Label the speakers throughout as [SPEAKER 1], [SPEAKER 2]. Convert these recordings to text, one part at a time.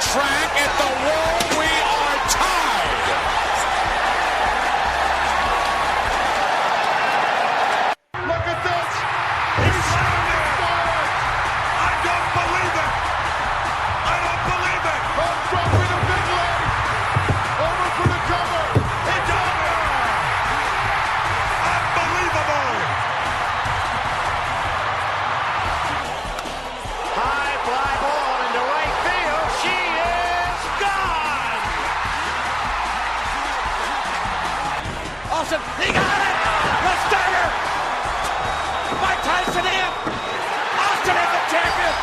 [SPEAKER 1] track at the wall. We are tied. Look at this. He's slamming it forward. I don't believe it. I don't believe it. From dropping the big leg. Over for the cover. He got it. Unbelievable. High fly ball into right field. She is gone. Awesome. He got it. The starter. Mike Tyson in. Austin is the champion.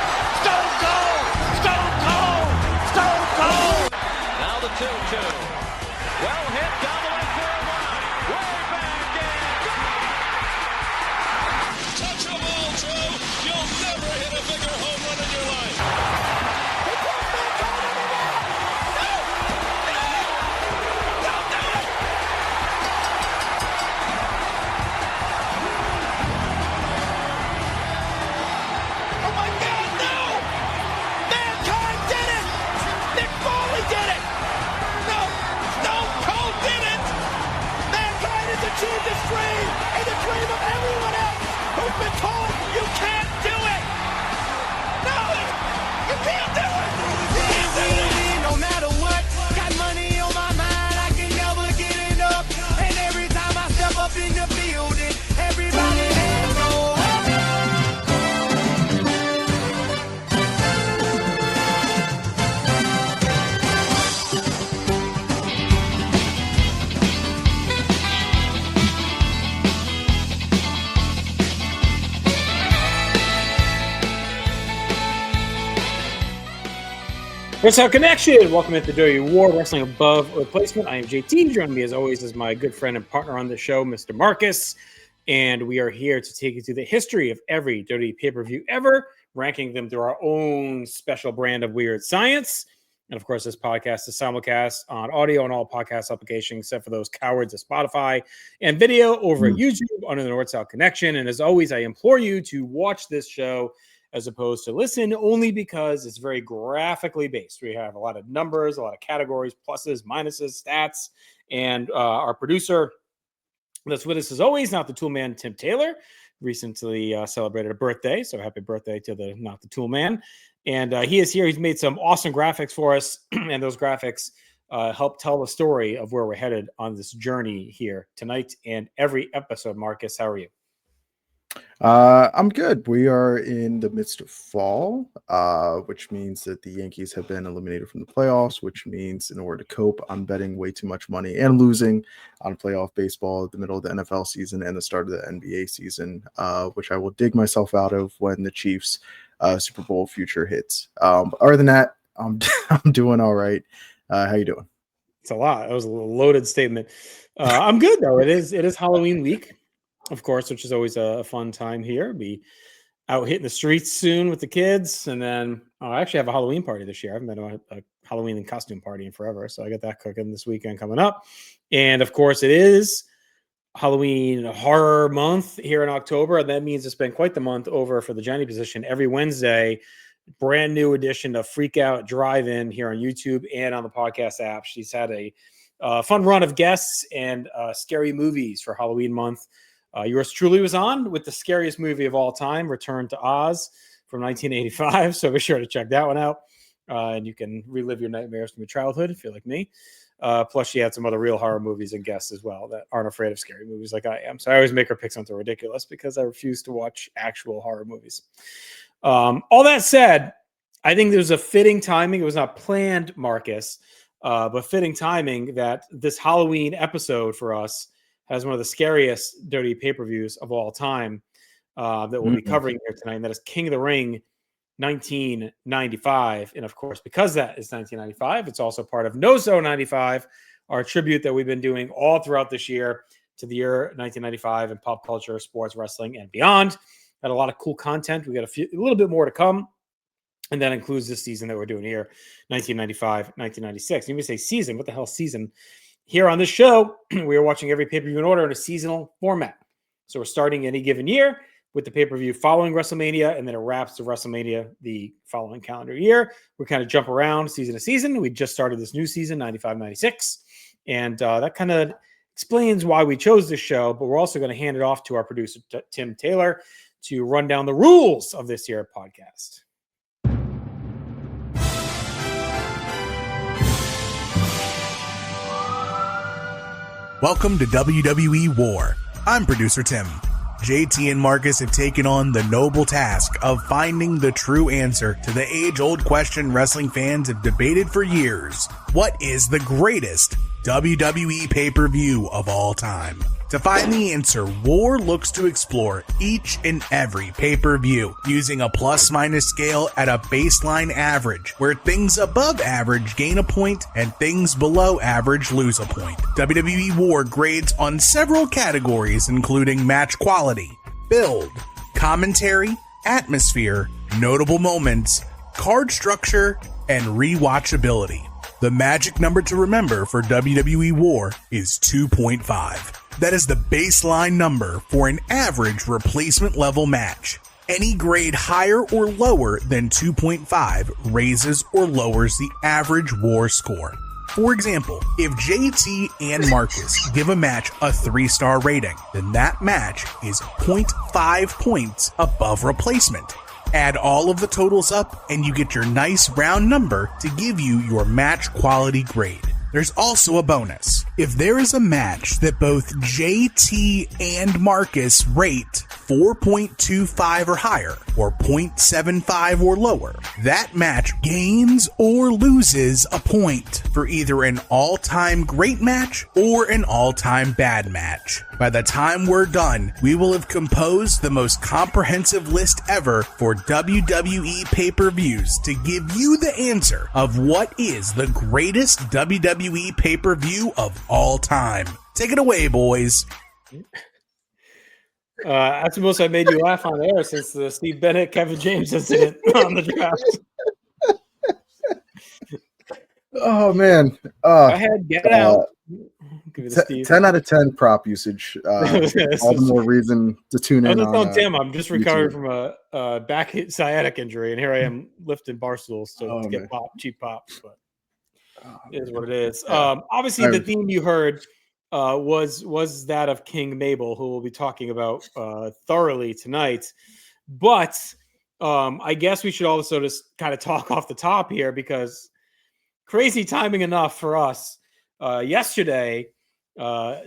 [SPEAKER 1] Stone Cold. Stone Cold. Stone Cold. Now the 2-2. Well hit down the left field line. Way back in. Touch the ball, Drew. You'll never hit a bigger home run in your life. He puts that cone in the net. No! No! Don't do it! Oh my God, no! Mankind did it! Nick Foley did it! No! Stone Cold did it! Mankind has achieved his dream and the dream of everyone else who's been told you can't do it! No! You can't do it! You can't do it! No matter what, got money on my mind, I can never get enough. And every time I step up in the building, everybody hands go up.
[SPEAKER 2] What's up, Connection? Welcome to the WWE WAR Wrestling Above Replacement. I am JT. Joining me, as always, is my good friend and partner on the show, Mr. Marcus. And we are here to take you through the history of every WWE pay-per-view ever, ranking them through our own special brand of weird science. And, of course, this podcast is simulcast on audio on all podcast applications, except for those cowards of Spotify, and video over at YouTube under the North-South Connection. And, as always, I implore you to watch this show as opposed to listen, only because it's very graphically based. We have a lot of numbers, a lot of categories, pluses, minuses, stats, and our producer that's with us as always, Not the Tool Man, Tim Taylor, recently celebrated a birthday, so happy birthday to the Not the Tool Man. And he is here. He's made some awesome graphics for us, and those graphics help tell the story of where we're headed on this journey here tonight and every episode. Marcus, how are you?
[SPEAKER 3] I'm good. We are in the midst of fall, which means that the Yankees have been eliminated from the playoffs, which means in order to cope, I'm betting way too much money and losing on playoff baseball at the middle of the NFL season and the start of the NBA season, which I will dig myself out of when the Chiefs Super Bowl future hits. But other than that, I'm doing all right. How you doing?
[SPEAKER 2] It's a lot. That was a loaded statement. I'm good, though. It is Halloween week, of course, which is always a fun time here. Be out hitting the streets soon with the kids. And then I actually have a Halloween party this year. I haven't been to a Halloween and costume party in forever. So I got that cooking this weekend coming up. And of course, it is Halloween horror month here in October. And that means it's been quite the month over for the Jenny position. Every Wednesday, brand new edition of Freak Out Drive-In here on YouTube and on the podcast app. She's had a fun run of guests and scary movies for Halloween month. Yours truly was on with the scariest movie of all time, Return to Oz from 1985. So be sure to check that one out. And you can relive your nightmares from your childhood if you're like me. Plus, she had some other real horror movies and guests as well that aren't afraid of scary movies like I am. So I always make her pick something ridiculous because I refuse to watch actual horror movies. All that said, I think there's a fitting timing. It was not planned, Marcus, but fitting timing that this Halloween episode for us has one of the scariest dirty pay-per-views of all time that we'll be covering here tonight, and that is King of the Ring 1995. And of course, because that is 1995, it's also part of No So 95, our tribute that we've been doing all throughout this year to the year 1995 in pop culture, sports, wrestling, and beyond. Had a lot of cool content. We got a little bit more to come. And that includes this season that we're doing here, 1995, 1996. You may say season, what the hell season? Here on this show, we are watching every pay-per-view in order in a seasonal format. So we're starting any given year with the pay-per-view following WrestleMania, and then it wraps to WrestleMania the following calendar year. We kind of jump around season to season. We just started this new season, 95-96, and that kind of explains why we chose this show, but we're also going to hand it off to our producer, Tim Taylor, to run down the rules of this year's podcast.
[SPEAKER 4] Welcome to WWE WAR. I'm producer Tim. JT and Marcus have taken on the noble task of finding the true answer to the age-old question wrestling fans have debated for years. What is the greatest WWE pay-per-view of all time? To find the answer, WAR looks to explore each and every pay-per-view using a plus-minus scale at a baseline average, where things above average gain a point and things below average lose a point. WWE WAR grades on several categories, including match quality, build, commentary, atmosphere, notable moments, card structure, and rewatchability. The magic number to remember for WWE WAR is 2.5. That is the baseline number for an average replacement level match. Any grade higher or lower than 2.5 raises or lowers the average WAR score. For example, if JT and Marcus give a match a 3-star rating, then that match is 0.5 points above replacement. Add all of the totals up and you get your nice round number to give you your match quality grade. There's also a bonus. If there is a match that both JT and Marcus rate 4.25 or higher, or 0.75 or lower, that match gains or loses a point for either an all-time great match or an all-time bad match. By the time we're done, we will have composed the most comprehensive list ever for WWE pay-per-views to give you the answer of what is the greatest WWE pay-per-view of all time. Take it away, boys.
[SPEAKER 2] That's the most I made you laugh on air since the Steve Bennett, Kevin James incident on the draft.
[SPEAKER 3] Oh man!
[SPEAKER 2] Go ahead, get it out.
[SPEAKER 3] 10 out of 10 prop usage. All the more reason to tune in.
[SPEAKER 2] On Tim, I'm just recovering from a back sciatic injury, and here I am lifting bar stools to get cheap pops. But it is what it is. Yeah. Obviously, the theme you heard was that of King Mabel, who we'll be talking about thoroughly tonight. But I guess we should also just kind of talk off the top here, because crazy timing enough for us. Yesterday,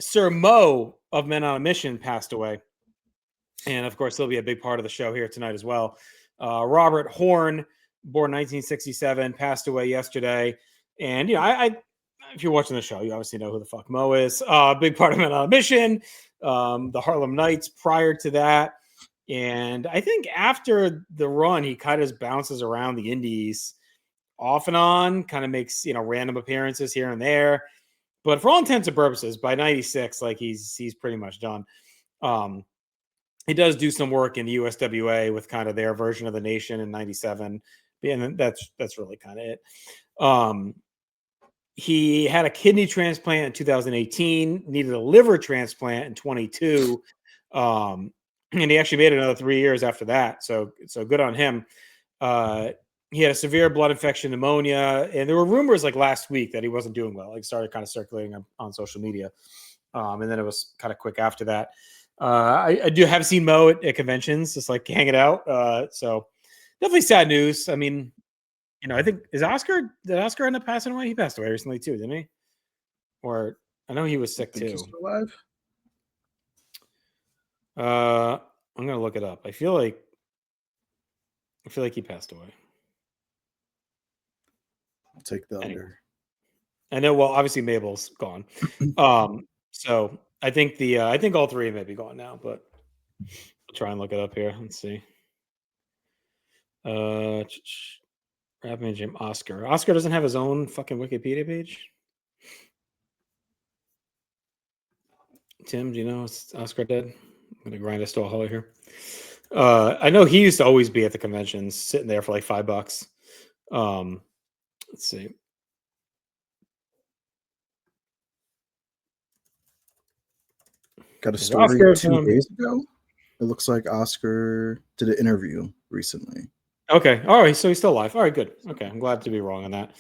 [SPEAKER 2] Sir Mo of Men on a Mission passed away. And of course, he'll be a big part of the show here tonight as well. Robert Horn, born 1967, passed away yesterday. And, you know, I if you're watching the show, you obviously know who the fuck Mo is. Big part of Men on a Mission, the Harlem Knights prior to that. And I think after the run, he kind of just bounces around the indies off and on, kind of makes, you know, random appearances here and there. But for all intents and purposes, by 96, like he's pretty much done. He does do some work in the USWA with kind of their version of the Nation in 97. And that's really kind of it. He had a kidney transplant in 2018, needed a liver transplant in 22. And he actually made another 3 years after that. So good on him. He had a severe blood infection, pneumonia, and there were rumors like last week that he wasn't doing well. Like started kind of circulating on social media. And then it was kind of quick after that. I do have seen Mo at conventions, just like hanging out. So definitely sad news. I mean, you know, I think did Oscar end up passing away? He passed away recently too, didn't he? Or I know he was sick too.
[SPEAKER 3] He's still alive?
[SPEAKER 2] I'm gonna look it up. I feel like he passed away.
[SPEAKER 3] I'll take the under.
[SPEAKER 2] I know. Well, obviously Mabel's gone. So I think I think all three may be gone now, but I'll try and look it up here. Let's see. Rap Man Jim Oscar. Oscar doesn't have his own fucking Wikipedia page. Tim, do you know is Oscar dead? I'm gonna grind us to a hollow here. I know he used to always be at the conventions, sitting there for like $5. Let's see.
[SPEAKER 3] Got a story 2 days ago. It looks like Oscar did an interview recently.
[SPEAKER 2] Okay. All right. So he's still alive. All right. Good. Okay. I'm glad to be wrong on that.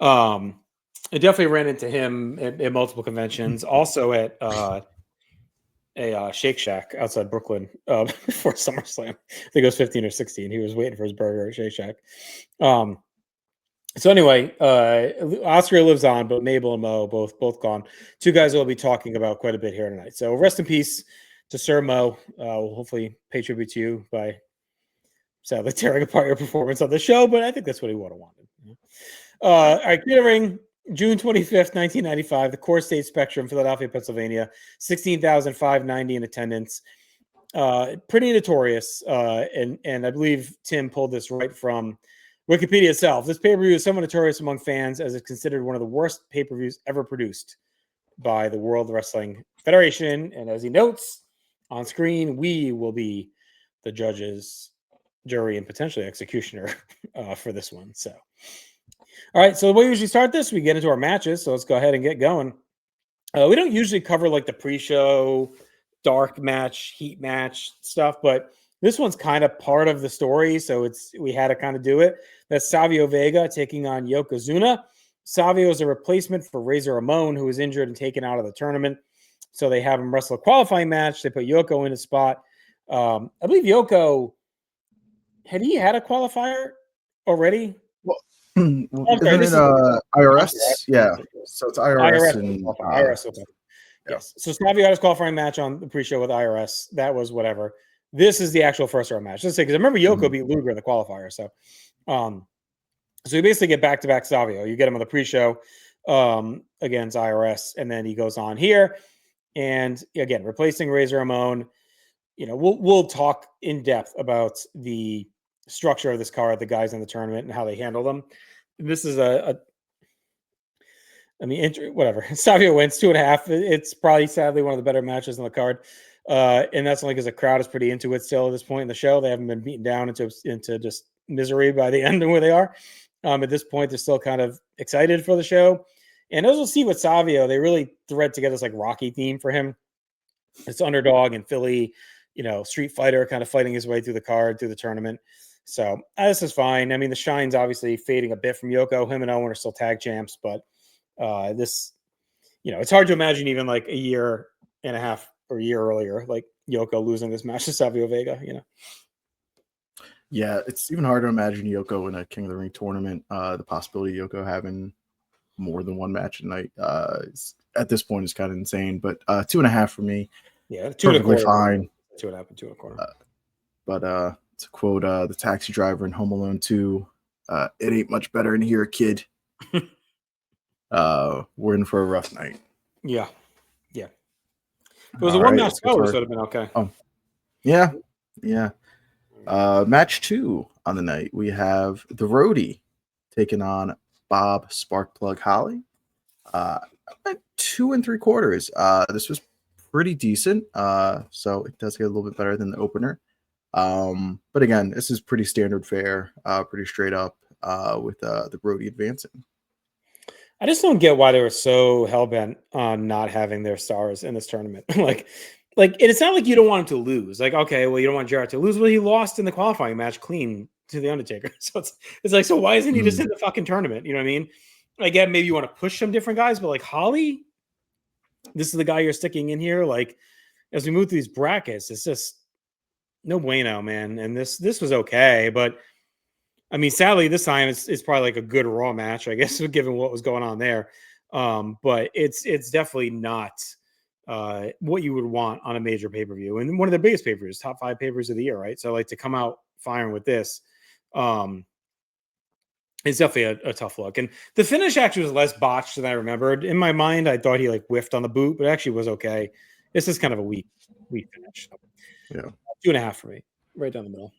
[SPEAKER 2] I definitely ran into him at multiple conventions. Also at a Shake Shack outside Brooklyn before SummerSlam. I think it was 15 or 16. He was waiting for his burger at Shake Shack. So anyway, Oscar lives on, but Mabel and Mo both gone. Two guys we'll be talking about quite a bit here tonight. So rest in peace to Sir Mo. We'll hopefully pay tribute to you by sadly tearing apart your performance on the show, but I think that's what he would have wanted. All right, catering, June 25th, 1995, the Core State Spectrum, Philadelphia, Pennsylvania, 16,590 in attendance. Pretty notorious, and I believe Tim pulled this right from Wikipedia itself. This pay-per-view is somewhat notorious among fans as it's considered one of the worst pay-per-views ever produced by the World Wrestling Federation. And as he notes on screen, we will be the judges, jury, and potentially executioner for this one. So, all right. So the way we usually start this, we get into our matches. So let's go ahead and get going. We don't usually cover like the pre-show, dark match, heat match stuff, but this one's kind of part of the story. So we had to kind of do it. That's Savio Vega taking on Yokozuna. Savio is a replacement for Razor Ramon, who was injured and taken out of the tournament. So they have him wrestle a qualifying match. They put Yoko in his spot. I believe Yoko, had he had a qualifier already?
[SPEAKER 3] Well,
[SPEAKER 2] sorry,
[SPEAKER 3] isn't it IRS? Yeah. So it's IRS and
[SPEAKER 2] IRS. Okay. Yes. So Savio had his qualifying match on the pre-show with IRS. That was whatever. This is the actual first round match. Let's say, because I remember Yoko beat Luger in the qualifier. So, so you basically get back-to-back Savio. You get him on the pre-show against IRS, and then he goes on here. And again, replacing Razor Ramon. We'll talk in depth about the structure of this card, the guys in the tournament, and how they handle them. This is whatever. Savio wins 2.5. It's probably sadly one of the better matches on the card. And that's only because the crowd is pretty into it still at this point in the show. They haven't been beaten down into just misery by the end of where they are. At this point, they're still kind of excited for the show. And as we'll see with Savio, they really thread together this like Rocky theme for him. It's underdog and Philly, street fighter kind of fighting his way through the card, through the tournament. So this is fine. I mean, the shine's obviously fading a bit from Yoko. Him and Owen are still tag champs, but this, it's hard to imagine even like a year and a half or a year earlier, like Yoko losing this match to Savio Vega,
[SPEAKER 3] Yeah, it's even hard to imagine Yoko in a King of the Ring tournament. The possibility of Yoko having more than one match a night at this point is kind of insane. But 2.5 for me.
[SPEAKER 2] Yeah,
[SPEAKER 3] 2.25 fine.
[SPEAKER 2] 2.5 and 2.25.
[SPEAKER 3] But to quote the taxi driver in Home Alone 2, it ain't much better in here, kid. We're in for a rough night.
[SPEAKER 2] Yeah. If it was a one-match show, it would have been okay.
[SPEAKER 3] Oh, yeah. Match 2 on the night. We have the Roadie taking on Bob Sparkplug Holly. 2 3/4. This was pretty decent. So it does get a little bit better than the opener. But again, this is pretty standard fare, pretty straight up with the Roadie advancing.
[SPEAKER 2] I just don't get why they were so hell-bent on not having their stars in this tournament. like it's not like you don't want him to lose. Like, okay, well, you don't want Jarrett to lose. Well, he lost in the qualifying match clean to the Undertaker. So it's like, so why isn't he just in the fucking tournament? You know what I mean? Again, maybe you want to push some different guys, but like Holly, this is the guy you're sticking in here. Like, as we move through these brackets, it's just no bueno, man. And this was okay, but I mean, sadly, this time it's probably like a good Raw match, I guess, given what was going on there. But it's definitely not what you would want on a major pay-per-view. And one of the biggest pay-per-views, top 5 pay-per-views of the year, right? So like to come out firing with this is definitely a tough look. And the finish actually was less botched than I remembered. In my mind, I thought he like whiffed on the boot, but it actually was okay. This is kind of a weak finish.
[SPEAKER 3] Yeah.
[SPEAKER 2] 2.5 for me, right down the middle.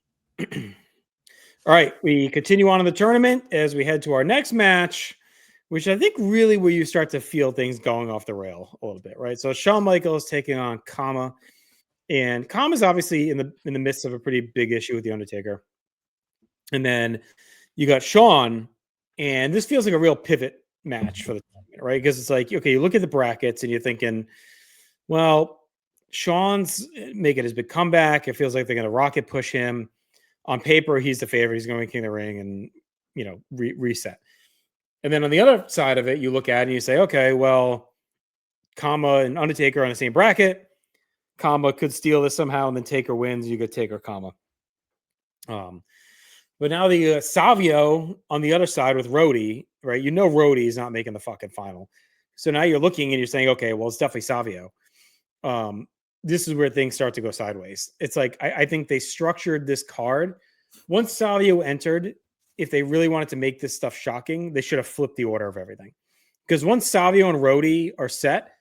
[SPEAKER 2] All right, we continue on in the tournament as we head to our next match, which I think really where you start to feel things going off the rail a little bit, right? So Shawn Michaels taking on Kama, and Kama's obviously in the midst of a pretty big issue with the Undertaker. And then you got Shawn, and this feels like a real pivot match for the tournament, right? Because it's like, okay, you look at the brackets and you're thinking, well, Sean's making his big comeback. It feels like they're going to rocket push him. On paper, he's the favorite. He's going to win King of the Ring and, reset. And then on the other side of it, you look at it and you say, okay, well, Kama and Undertaker on the same bracket. Kama could steal this somehow, and then Taker wins. You get Taker, Kama. But now the Savio on the other side with Rhodey, right? Rhodey is not making the fucking final. So now you're looking and you're saying, okay, well, it's definitely Savio. This is where things start to go sideways. It's like, I think they structured this card. Once Savio entered, if they really wanted to make this stuff shocking, they should have flipped the order of everything. Because once Savio and Rhodey are set,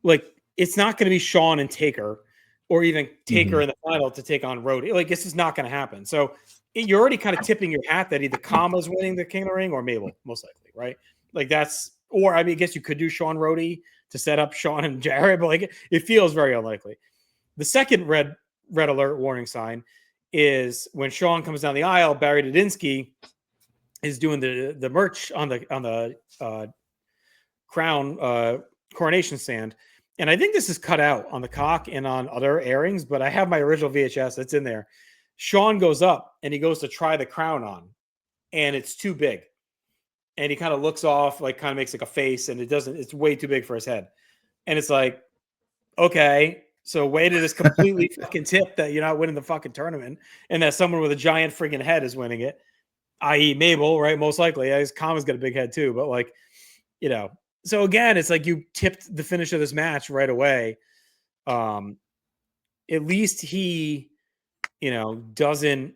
[SPEAKER 2] like, it's not going to be Sean and Taker or even Taker in the final to take on Rhodey. Like, this is not going to happen. So you're already kind of tipping your hat that either Kama's winning the King of the Ring or Mabel, most likely, right? Like, I guess you could do Sean Rhodey to set up Sean and Jared, but like, it feels very unlikely. The second red alert warning sign is when Sean comes down the aisle, Barry Didinsky is doing the merch on the crown coronation stand. And I think this is cut out on the cock and on other airings, but I have my original VHS that's in there. Sean goes up and he goes to try the crown on, and it's too big. And he kind of looks off, like kind of makes like a face, and it's way too big for his head. And it's like, okay, so way to just completely fucking tip that you're not winning the fucking tournament and that someone with a giant freaking head is winning it, i.e. Mabel, right? Most likely. His Kama's got a big head too, but like, so again, it's like you tipped the finish of this match right away. At least he, doesn't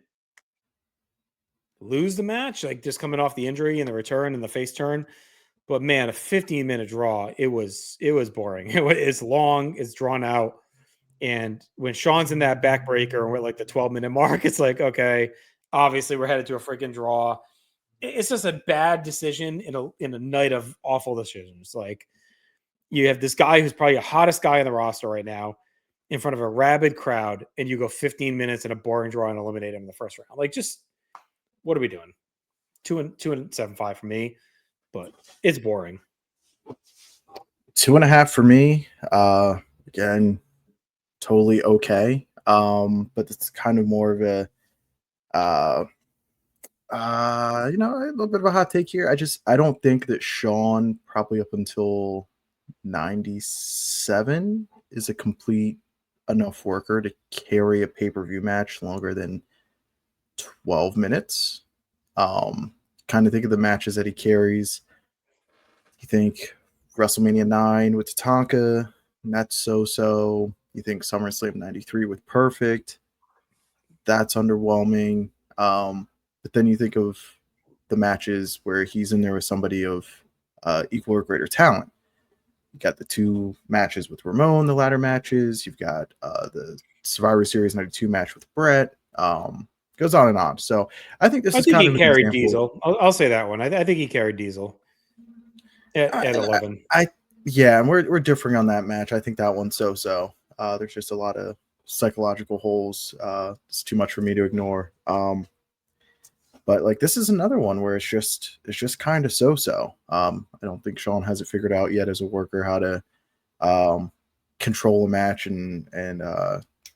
[SPEAKER 2] lose the match, like just coming off the injury and the return and the face turn. But man, a 15-minute draw, it was boring. It's long, it's drawn out. And when Sean's in that backbreaker and we're like the 12-minute mark, it's like, okay, obviously we're headed to a freaking draw. It's just a bad decision in a night of awful decisions. Like, you have this guy who's probably the hottest guy on the roster right now in front of a rabid crowd, and you go 15 minutes in a boring draw and eliminate him in the first round. Like, just what are we doing? 2.75 for me, but it's boring.
[SPEAKER 3] 2.5 for me. Again, totally okay. But it's kind of more of a a little bit of a hot take here. I don't think that Sean, probably up until 97, is a complete enough worker to carry a pay-per-view match longer than 12 minutes. Kind of think of the matches that he carries. You think WrestleMania 9 with Tatanka, that's so. You think SummerSlam 93 with Perfect, that's underwhelming. But then you think of the matches where he's in there with somebody of equal or greater talent. You got the 2 matches with Ramon, the ladder matches. You've got the Survivor Series 92 match with Brett. Goes on and on. So I think this is kind of
[SPEAKER 2] he carried Diesel. I'll say that one. I think he carried Diesel at 11.
[SPEAKER 3] And we're differing on that match. I think that one's so. There's just a lot of psychological holes. It's too much for me to ignore. But like, this is another one where it's just kind of so. I don't think Sean has it figured out yet as a worker how to control a match and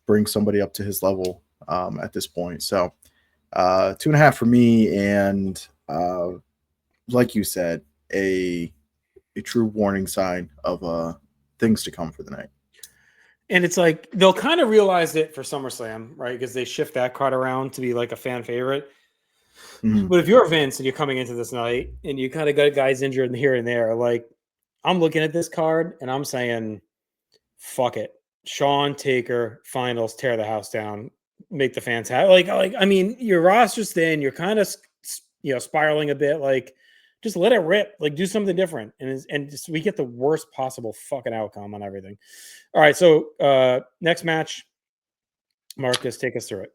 [SPEAKER 3] bring somebody up to his level at this point. So 2.5 for me, and like you said, a true warning sign of things to come for the night.
[SPEAKER 2] And it's like they'll kind of realize it for SummerSlam, right? Because they shift that card around to be like a fan favorite. Mm-hmm. But if you're Vince and you're coming into this night and you kind of got guys injured in here and there, like, I'm looking at this card and I'm saying, fuck it. Sean, Taker, finals, tear the house down, make the fans happy. Like, I mean, your roster's thin. You're kind of, spiraling a bit. Like, just let it rip. Like, do something different. And just, we get the worst possible fucking outcome on everything. All right. So next match, Marcus, take us through it.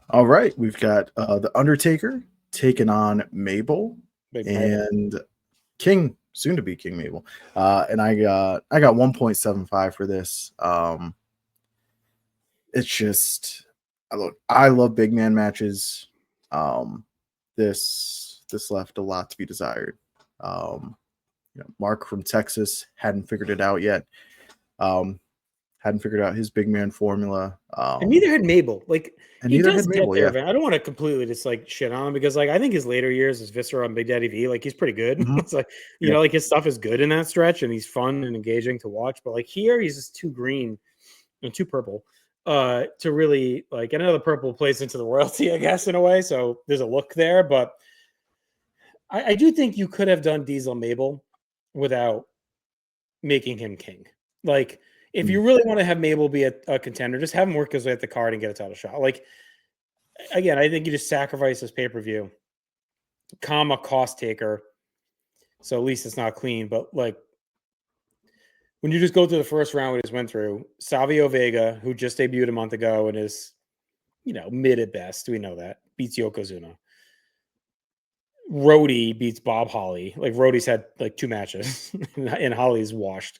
[SPEAKER 3] All right. We've got The Undertaker taking on Mabel and King, soon to be King Mabel. And I got 1.75 for this. It's just, I love big man matches. This left a lot to be desired. Mark from Texas hadn't figured it out yet. Had hadn't figured out his big man formula.
[SPEAKER 2] And neither had Mabel. Like,
[SPEAKER 3] and
[SPEAKER 2] he
[SPEAKER 3] neither
[SPEAKER 2] does
[SPEAKER 3] had
[SPEAKER 2] get
[SPEAKER 3] Mabel,
[SPEAKER 2] there.
[SPEAKER 3] yeah.
[SPEAKER 2] I don't want to completely just like shit on him because like I think his later years as Viscera on Big Daddy V, like he's pretty good.
[SPEAKER 3] Mhm.
[SPEAKER 2] It's like, you
[SPEAKER 3] Yeah.
[SPEAKER 2] know, like his stuff is good in that stretch and he's fun and engaging to watch. But like here, he's just too green and too purple to really like. And I know the purple plays into the royalty, I guess, in a way. So there's a look there, but I do think you could have done Diesel Mabel without making him king. Like, if you really want to have Mabel be a contender, just have him work his way at the card and get a title shot. Like, again, I think you just sacrifice this pay-per-view, cost taker. So at least it's not clean. But like, when you just go through the first round we just went through, Savio Vega, who just debuted a month ago and is, you know, mid at best, we know that, beats Yokozuna. Rhodey beats Bob Holly. Like, Rhodey's had like 2 matches and Holly's washed.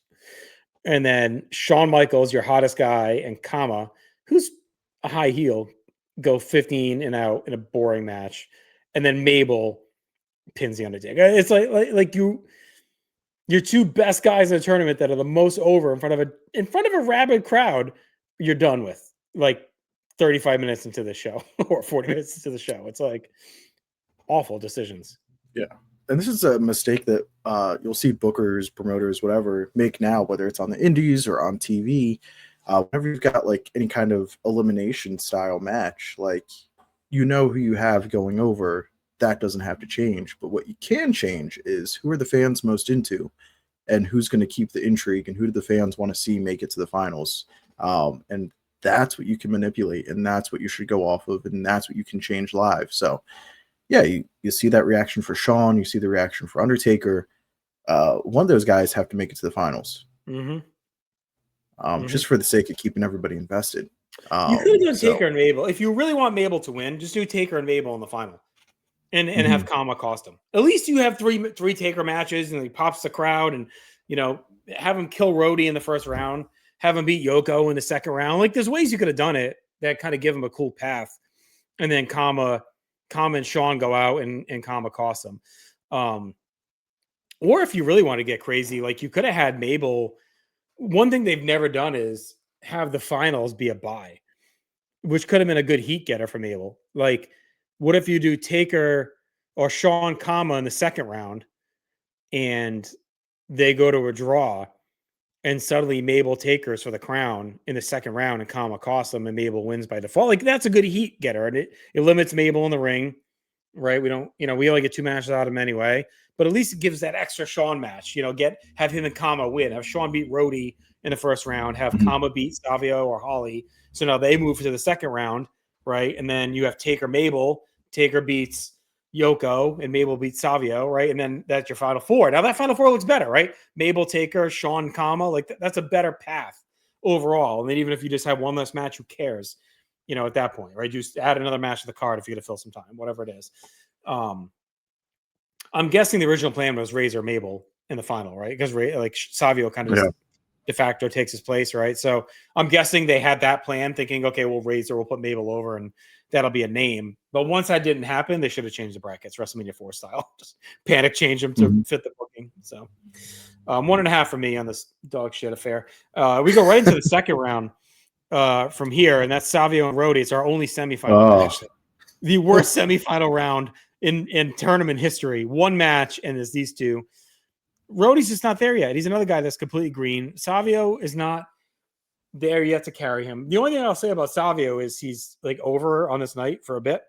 [SPEAKER 2] And then Shawn Michaels, your hottest guy, and Kama, who's a high heel, go 15 and out in a boring match. And then Mabel pins the Undertaker. It's like your 2 best guys in the tournament that are the most over in front of a rabid crowd, you're done with like 35 minutes into the show or 40 minutes into the show. It's like awful decisions.
[SPEAKER 3] Yeah. And this is a mistake that you'll see bookers, promoters, whatever, make now, whether it's on the indies or on TV. Whenever you've got like any kind of elimination style match, like, you know who you have going over, that doesn't have to change. But what you can change is who are the fans most into and who's going to keep the intrigue and who do the fans want to see make it to the finals. And that's what you can manipulate, and that's what you should go off of, and that's what you can change live. So yeah, you see that reaction for Shawn, you see the reaction for Undertaker. One of those guys have to make it to the finals. Just for the sake of keeping everybody invested.
[SPEAKER 2] You could have done Taker and Mabel. If you really want Mabel to win, just do Taker and Mabel in the final. And have Kama cost him. At least you have three Taker matches and he pops the crowd and, you know, have him kill Rhodey in the first round, have him beat Yoko in the second round. Like, there's ways you could have done it that kind of give him a cool path. And then Kama and Shawn go out and Kama cost them. Or if you really want to get crazy, like, you could have had Mabel. One thing they've never done is have the finals be a bye, which could have been a good heat getter for Mabel. Like, what if you do Taker or Shawn Kama in the second round and they go to a draw and suddenly Mabel Takers for the crown in the second round and Kama costs them and Mabel wins by default? Like, that's a good heat getter. And it limits Mabel in the ring, right? We don't, you know, we only get 2 matches out of him anyway, but at least it gives that extra Shawn match, you know, have him and Kama win, have Shawn beat Rhodey in the first round, have Kama beat Savio or Holly. So now they move to the second round, right? And then you have Taker Mabel. Taker beats Yoko and Mabel beats Savio, right? And then that's your final 4. Now that final 4 looks better, right? Mabel, Taker, Shawn, Kama, like that's a better path overall. And then even if you just have one less match, who cares? You know, at that point, right? Just add another match to the card if you're going to fill some time, whatever it is. I'm guessing the original plan was Razor Mabel in the final, right? Because like Savio kind of just de facto takes his place, right? So I'm guessing they had that plan, thinking, okay, we'll Razor, we'll put Mabel over, and that'll be a name. But once that didn't happen, they should have changed the brackets, WrestleMania 4 style. Just panic change them to fit the booking. So 1.5 for me on this dog shit affair. We go right into the second round from here, and that's Savio and Rhodey. It's our only semifinal match. The worst semifinal round in tournament history. One match, and there's these two. Rhodey's just not there yet. He's another guy that's completely green. Savio is not there yet to carry him. The only thing I'll say about Savio is he's like over on this night for a bit.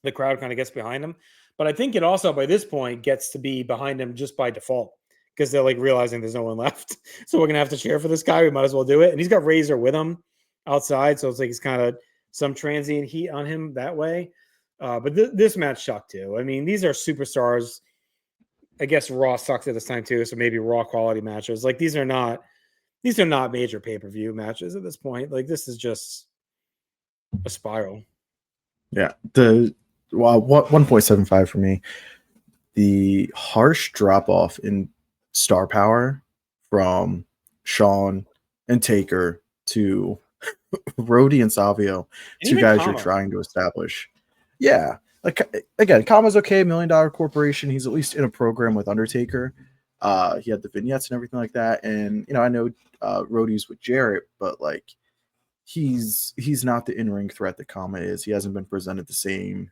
[SPEAKER 2] The crowd kind of gets behind him, but I think it also by this point gets to be behind him just by default because they're like realizing there's no one left. So we're going to have to cheer for this guy. We might as well do it. And he's got Razor with him outside. So it's like he's kind of some transient heat on him that way. But this match sucked too. I mean, these are superstars. I guess Raw sucks at this time too. So maybe Raw quality matches. Like these are not major pay-per-view matches at this point. Like this is just a spiral.
[SPEAKER 3] Yeah. The 1.75 for me. The harsh drop off in star power from Shawn and Taker to Rhodey and Savio,
[SPEAKER 2] And
[SPEAKER 3] 2 guys
[SPEAKER 2] Kama.
[SPEAKER 3] you're trying to establish. Yeah. Like again, Kama's okay, $1 million corporation. He's at least in a program with Undertaker. He had the vignettes and everything like that. And I know Rhodey's with Jarrett, but like he's not the in-ring threat that Kama is. He hasn't been presented the same.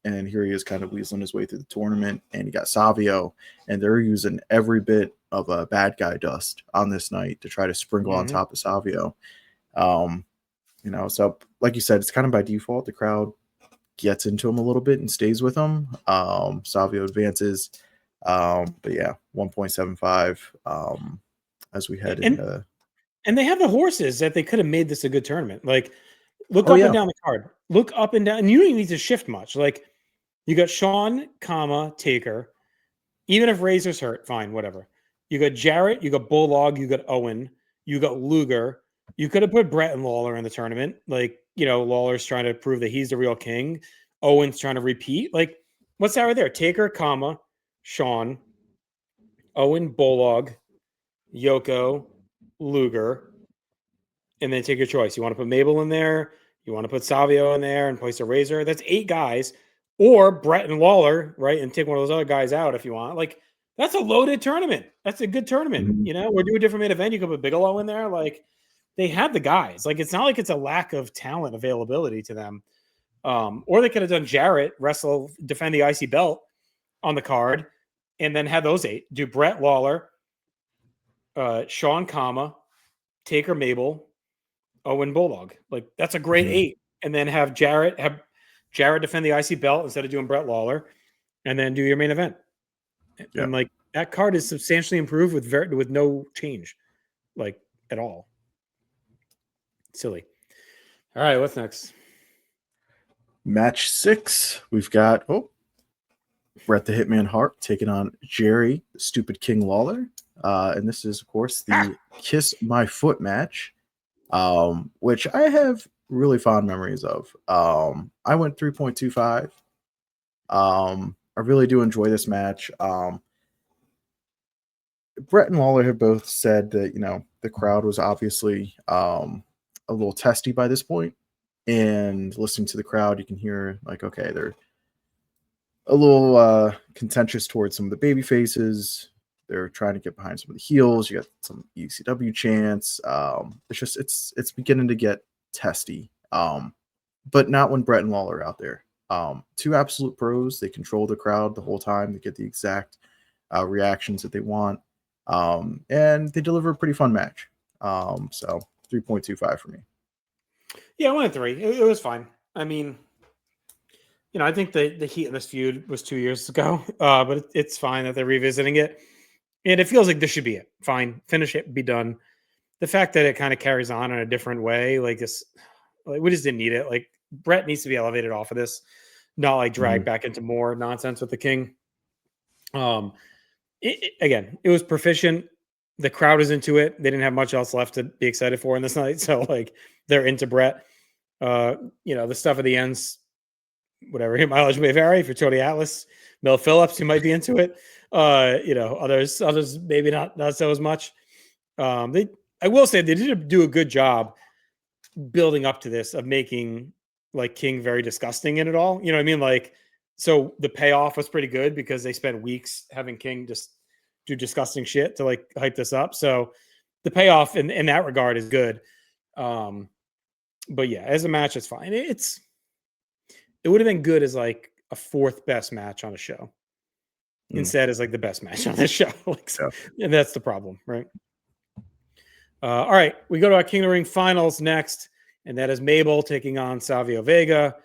[SPEAKER 3] And here he is kind of weaseling his way through the tournament, and he got Savio, and they're using every bit of a bad guy dust on this night to try to sprinkle on top of Savio. So like you said, it's kind of by default. The crowd gets into him a little bit and stays with him. Savio advances. But yeah, 1.75 as we head into.
[SPEAKER 2] And they have the horses that they could have made this a good tournament. Like, look up and down the card. Look up and down, and you don't even need to shift much. Like, you got Sean, Taker. Even if Razor's hurt, fine, whatever. You got Jarrett, you got Bulldog, you got Owen, you got Luger. You could have put Brett and Lawler in the tournament. Like, Lawler's trying to prove that he's the real king. Owen's trying to repeat. Like, what's that right there? Taker, Sean, Owen, Bulldog, Yoko, Luger, and then take your choice. You want to put Mabel in there? You want to put Savio in there and place a Razor? That's 8 guys. Or Brett and Lawler, right? And take one of those other guys out if you want. Like, that's a loaded tournament. That's a good tournament. Or do a different main event. You could put Bigelow in there. Like, they have the guys. Like, it's not like it's a lack of talent availability to them. Or they could have done Jarrett, defend the IC belt on the card, and then have those 8. Do Brett, Lawler, Sean, Taker, Mabel, Owen, Bulldog. Like, that's a great 8. And then have Jarrett defend the IC belt instead of doing Brett Lawler, and then do your main event. Yeah. And like, that card is substantially improved with no change, like, at all. Silly. All right, what's next?
[SPEAKER 3] Match 6. We've got Bret the Hitman Hart taking on Jerry, the Stupid King Lawler. And this is, of course, the Kiss My Foot match, which I have really fond memories of. I went 3.25. I really do enjoy this match. Bret and Lawler have both said that, the crowd was obviously a little testy by this point. And listening to the crowd, you can hear, like, okay, they're a little contentious towards some of the baby faces. They're trying to get behind some of the heels. You got some ECW chants. It's beginning to get testy. But not when Bret and Lawler are out there. 2 absolute pros. They control the crowd the whole time. They get the exact reactions that they want. And they deliver a pretty fun match. So 3.25 for me.
[SPEAKER 2] Yeah, I went at 3. It was fine. I mean, I think the heat in this feud was 2 years ago, but it's fine that they're revisiting it. And it feels like this should be it. Fine. Finish it. Be done. The fact that it kind of carries on in a different way, like this, like, we just didn't need it. Like, Bret needs to be elevated off of this, not like dragged back into more nonsense with the King. Again, it was proficient. The crowd is into it. They didn't have much else left to be excited for in this night. So, like, they're into Bret. The stuff at the ends, whatever, your mileage may vary. If you're Tony Atlas, Mel Phillips, you might be into it. Others maybe not so as much. I will say they did do a good job building up to this, of making, like, King very disgusting in it all. You know what I mean? Like, so the payoff was pretty good because they spent weeks having King just do disgusting shit to, like, hype this up. So the payoff in that regard is good. But yeah, as a match, it's fine. It would have been good as, like, a 4th best match on a show. Instead, as, like, the best match on this show. Like, so, and that's the problem, right? All right, we go to our King of the Ring finals next, and that is Mabel taking on Savio Vega.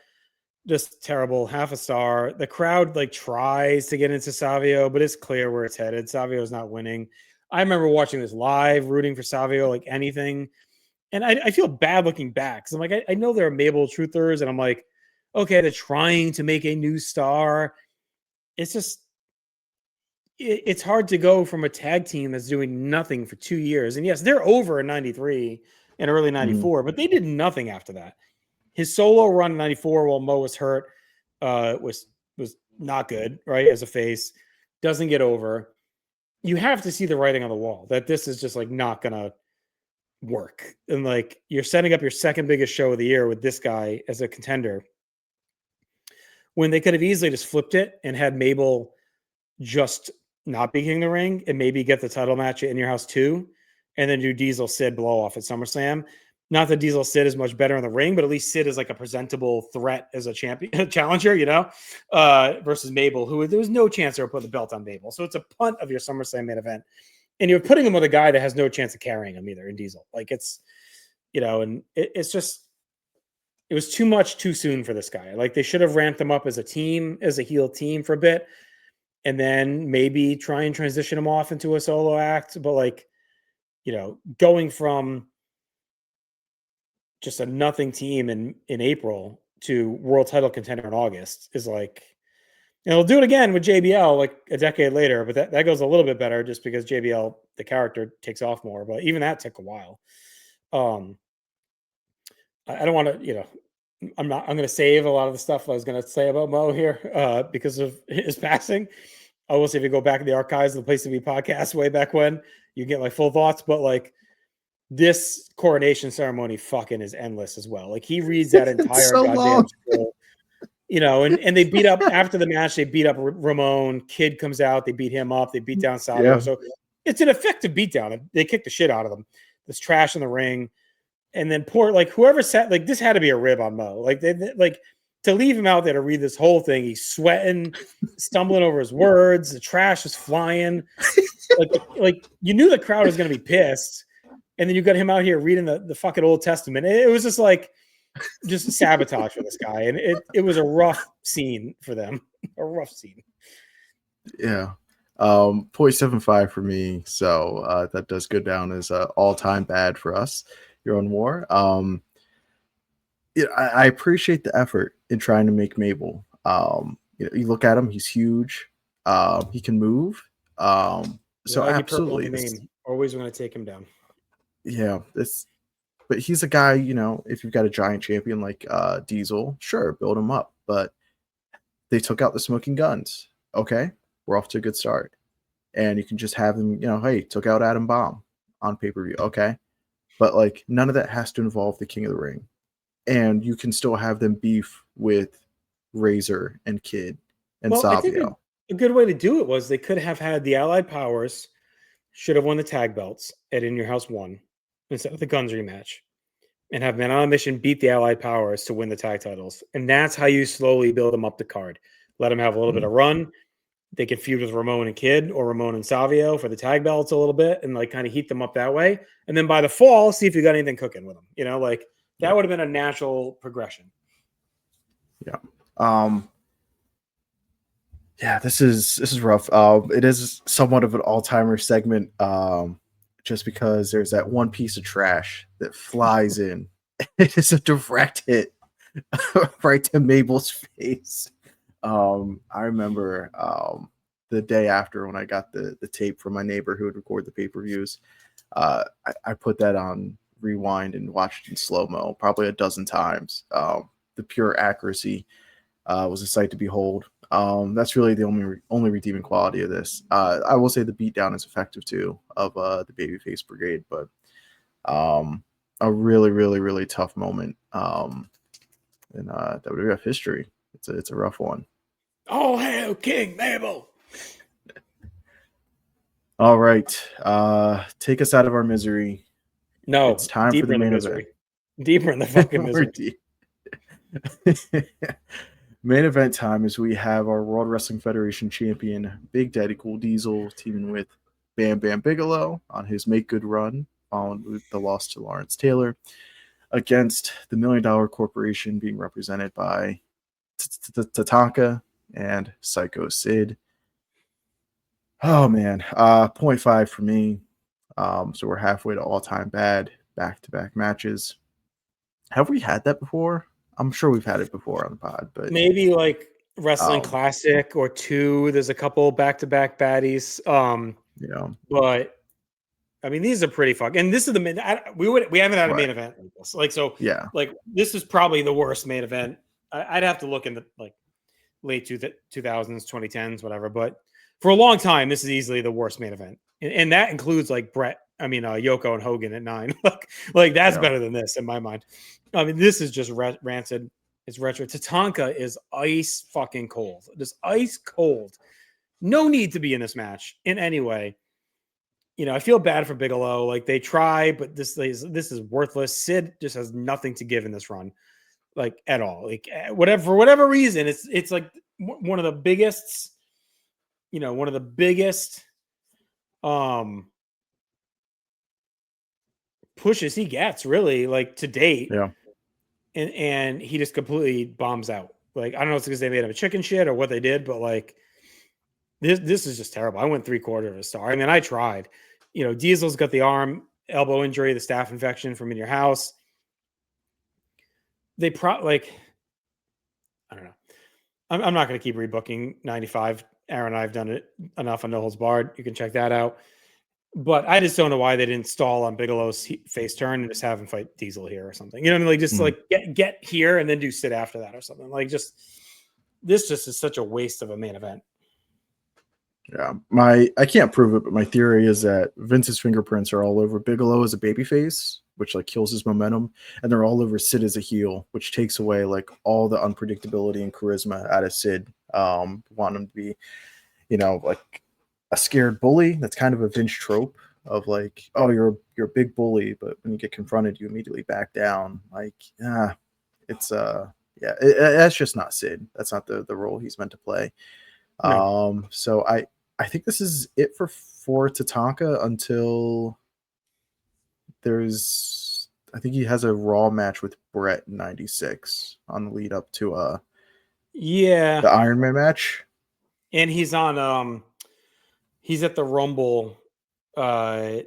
[SPEAKER 2] Just terrible, half a star. The crowd, like, tries to get into Savio, but it's clear where it's headed. Savio's not winning. I remember watching this live, rooting for Savio like anything. And I feel bad looking back, because I'm like, I know there are Mabel truthers, and I'm like, okay, they're trying to make a new star. It's just, it's hard to go from a tag team that's doing nothing for 2 years. And yes, they're over in 93 and early 94, but they did nothing after that. His solo run in 94 while Mo was hurt was not good, right? As a face, doesn't get over. You have to see the writing on the wall that this is just, like, not going to work. And, like, you're setting up your second biggest show of the year with this guy as a contender, when they could have easily just flipped it and had Mabel just not be King of the Ring and maybe get the title match in your house too, and then do Diesel Sid blow off at SummerSlam. Not that Diesel Sid is much better in the ring, but at least Sid is like a presentable threat as a champion challenger, versus Mabel, who there was no chance they were putting the belt on Mabel. So it's a punt of your SummerSlam main event. And you're putting him with a guy that has no chance of carrying him either in Diesel. Like it's, and it's just, it was too much too soon for this guy. Like they should have ramped him up as a team, as a heel team for a bit, and then maybe try and transition him off into a solo act. But like, going from just a nothing team in April to world title contender in August is like, and they'll do it again with JBL like a decade later, but that goes a little bit better just because JBL, the character, takes off more. But even that took a while. I don't want to, I'm going to save a lot of the stuff I was going to say about Mo here because of his passing. I will say if you go back in the archives of the Place to Be podcast way back when, you get my full thoughts. But like this coronation ceremony fucking is endless as well. Like he reads that entire
[SPEAKER 3] so
[SPEAKER 2] goddamn scroll, and they beat up after the match. They beat up Ramon. Kid comes out. They beat him up. They beat down Savio.
[SPEAKER 3] Yeah.
[SPEAKER 2] So it's an effective beatdown. They kick the shit out of them. There's trash in the ring. And then whoever sat, like this had to be a rib on Mo. Like they to leave him out there to read this whole thing. He's sweating, stumbling over his words. The trash is flying. like you knew the crowd was going to be pissed. And then you got him out here reading the fucking Old Testament. It was just like, just sabotage for this guy. And it was a rough scene for them. A rough scene.
[SPEAKER 3] Yeah. 0.75 for me. So that does go down as all-time bad for us here on WAR. I appreciate the effort in trying to make Mabel. You look at him, he's huge. He can move. So absolutely.
[SPEAKER 2] Always want to take him down.
[SPEAKER 3] Yeah, but he's a guy, if you've got a giant champion like Diesel, sure, build him up. But they took out the smoking guns. Okay, we're off to a good start. And you can just have them, hey, took out Adam Bomb on pay-per-view. Okay. But like none of that has to involve the King of the Ring. And you can still have them beef with Razor and Kid and Savio.
[SPEAKER 2] I think a good way to do it was they could have had the Allied Powers should have won the tag belts at In Your House 1 instead of the Guns rematch, and have Men on a Mission beat the Allied Powers to win the tag titles. And that's how you slowly build them up the card. Let them have a little bit of run. They can feud with Ramon and Kid or Ramon and Savio for the tag belts a little bit and like kind of heat them up that way. And then by the fall, see if you got anything cooking with them. That would have been a natural progression.
[SPEAKER 3] Yeah. Yeah, this is rough. It is somewhat of an all-timer segment. Just because there's that one piece of trash that flies in. It is a direct hit right to Mabel's face. I remember the day after when I got the tape from my neighbor who would record the pay-per-views. I put that on rewind and watched it in slow-mo probably a dozen times. The pure accuracy was a sight to behold. That's really the only redeeming quality of this. I will say the beatdown is effective too of the Babyface Brigade, but a really, really, really tough moment in WWF history. It's a rough one.
[SPEAKER 2] Oh, hail King Mabel!
[SPEAKER 3] All right, take us out of our misery.
[SPEAKER 2] No,
[SPEAKER 3] it's time for the main event.
[SPEAKER 2] Deeper in the fucking misery.
[SPEAKER 3] Main event time is we have our World Wrestling Federation champion, Big Daddy Cool Diesel, teaming with Bam Bam Bigelow on his make good run, following with the loss to Lawrence Taylor, against the $1 Million Corporation being represented by Tatanka and Psycho Sid. Oh man, 0.5 for me. So we're halfway to all-time bad, back-to-back matches. Have we had that before? I'm sure we've had it before on the pod, but
[SPEAKER 2] maybe like Wrestling Classic or 2. There's a couple back-to-back baddies. But I mean, these are pretty fucking. And this is the main. We haven't had a main event like this. Like so.
[SPEAKER 3] Yeah.
[SPEAKER 2] Like this is probably the worst main event. I'd have to look in the like late 2000s, 2010s, whatever. But for a long time, this is easily the worst main event, and that includes like Yoko and Hogan at 9. like that's better than this in my mind. I mean, this is just rancid. It's retro. Tatanka is ice fucking cold. Just ice cold. no need to be in this match in any way. I feel bad for Bigelow. Like they try, but this is worthless. Sid just has nothing to give in this run, like at all. Like for whatever reason, it's like one of the biggest, pushes he gets really like to date.
[SPEAKER 3] Yeah.
[SPEAKER 2] And he just completely bombs out. Like, I don't know if it's because they made him a chicken shit or what they did, but like this is just terrible. I went 3/4 of a star. I mean, I tried. Diesel's got the elbow injury, the staph infection from in your house. They I don't know. I'm not going to keep rebooking 95. Aaron and I have done it enough on No Holds Barred. You can check that out. But I just don't know why they didn't stall on Bigelow's face turn and just have him fight Diesel here or something. You know what I mean? Like just like get here and then do Sid after that or something. Like this is such a waste of a main event.
[SPEAKER 3] Yeah, I can't prove it, but my theory is that Vince's fingerprints are all over Bigelow as a babyface, which like kills his momentum, and they're all over Sid as a heel, which takes away like all the unpredictability and charisma out of Sid. Want him to be, like a scared bully. That's kind of a Vince trope of like, oh, you're a big bully, but when you get confronted, you immediately back down. Like, it's that's just not Sid. That's not the role he's meant to play. Right. So I think this is it for Tatanka until I think he has a Raw match with Brett in 96 on the lead up to the Iron Man match.
[SPEAKER 2] And he's on he's at the Rumble, not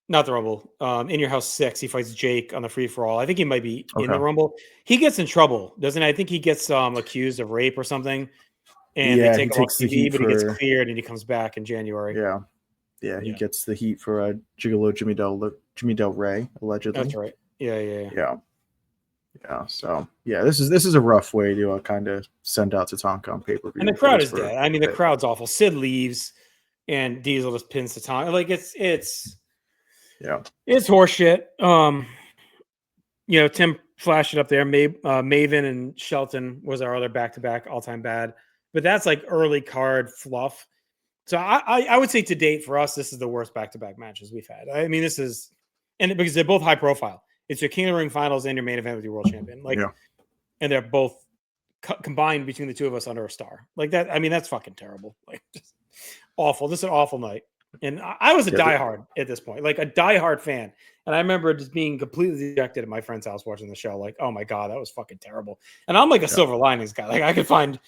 [SPEAKER 2] the Rumble, In Your House 6. He fights Jake on the free for all. I think he might be in the Rumble. He gets in trouble, doesn't he? I think he gets accused of rape or something. And they take him off TV, but he gets cleared and he comes back in January.
[SPEAKER 3] Yeah, he gets the heat for Gigolo Jimmy Del Rey, allegedly.
[SPEAKER 2] That's right. Yeah.
[SPEAKER 3] So this is a rough way to kind of send out Tatanka on pay-per-view.
[SPEAKER 2] And the crowd is dead. I mean, the crowd's awful. Sid leaves, and Diesel just pins Tatanka. Like it's horseshit. Tim flashed it up there. Maven and Shelton was our other back-to-back all-time bad. But that's like early card fluff. So I would say to date for us, this is the worst back-to-back matches we've had. I mean, this is, and because they're both high profile. It's your King of the Ring finals and your main event with your world champion. And they're both combined between the two of us under a star. Like that. I mean, that's fucking terrible. Like just awful. This is an awful night. And I was a diehard at this point, like a diehard fan. And I remember just being completely dejected at my friend's house watching the show. Like, oh my God, that was fucking terrible. And I'm like a silver linings guy. Like I could find,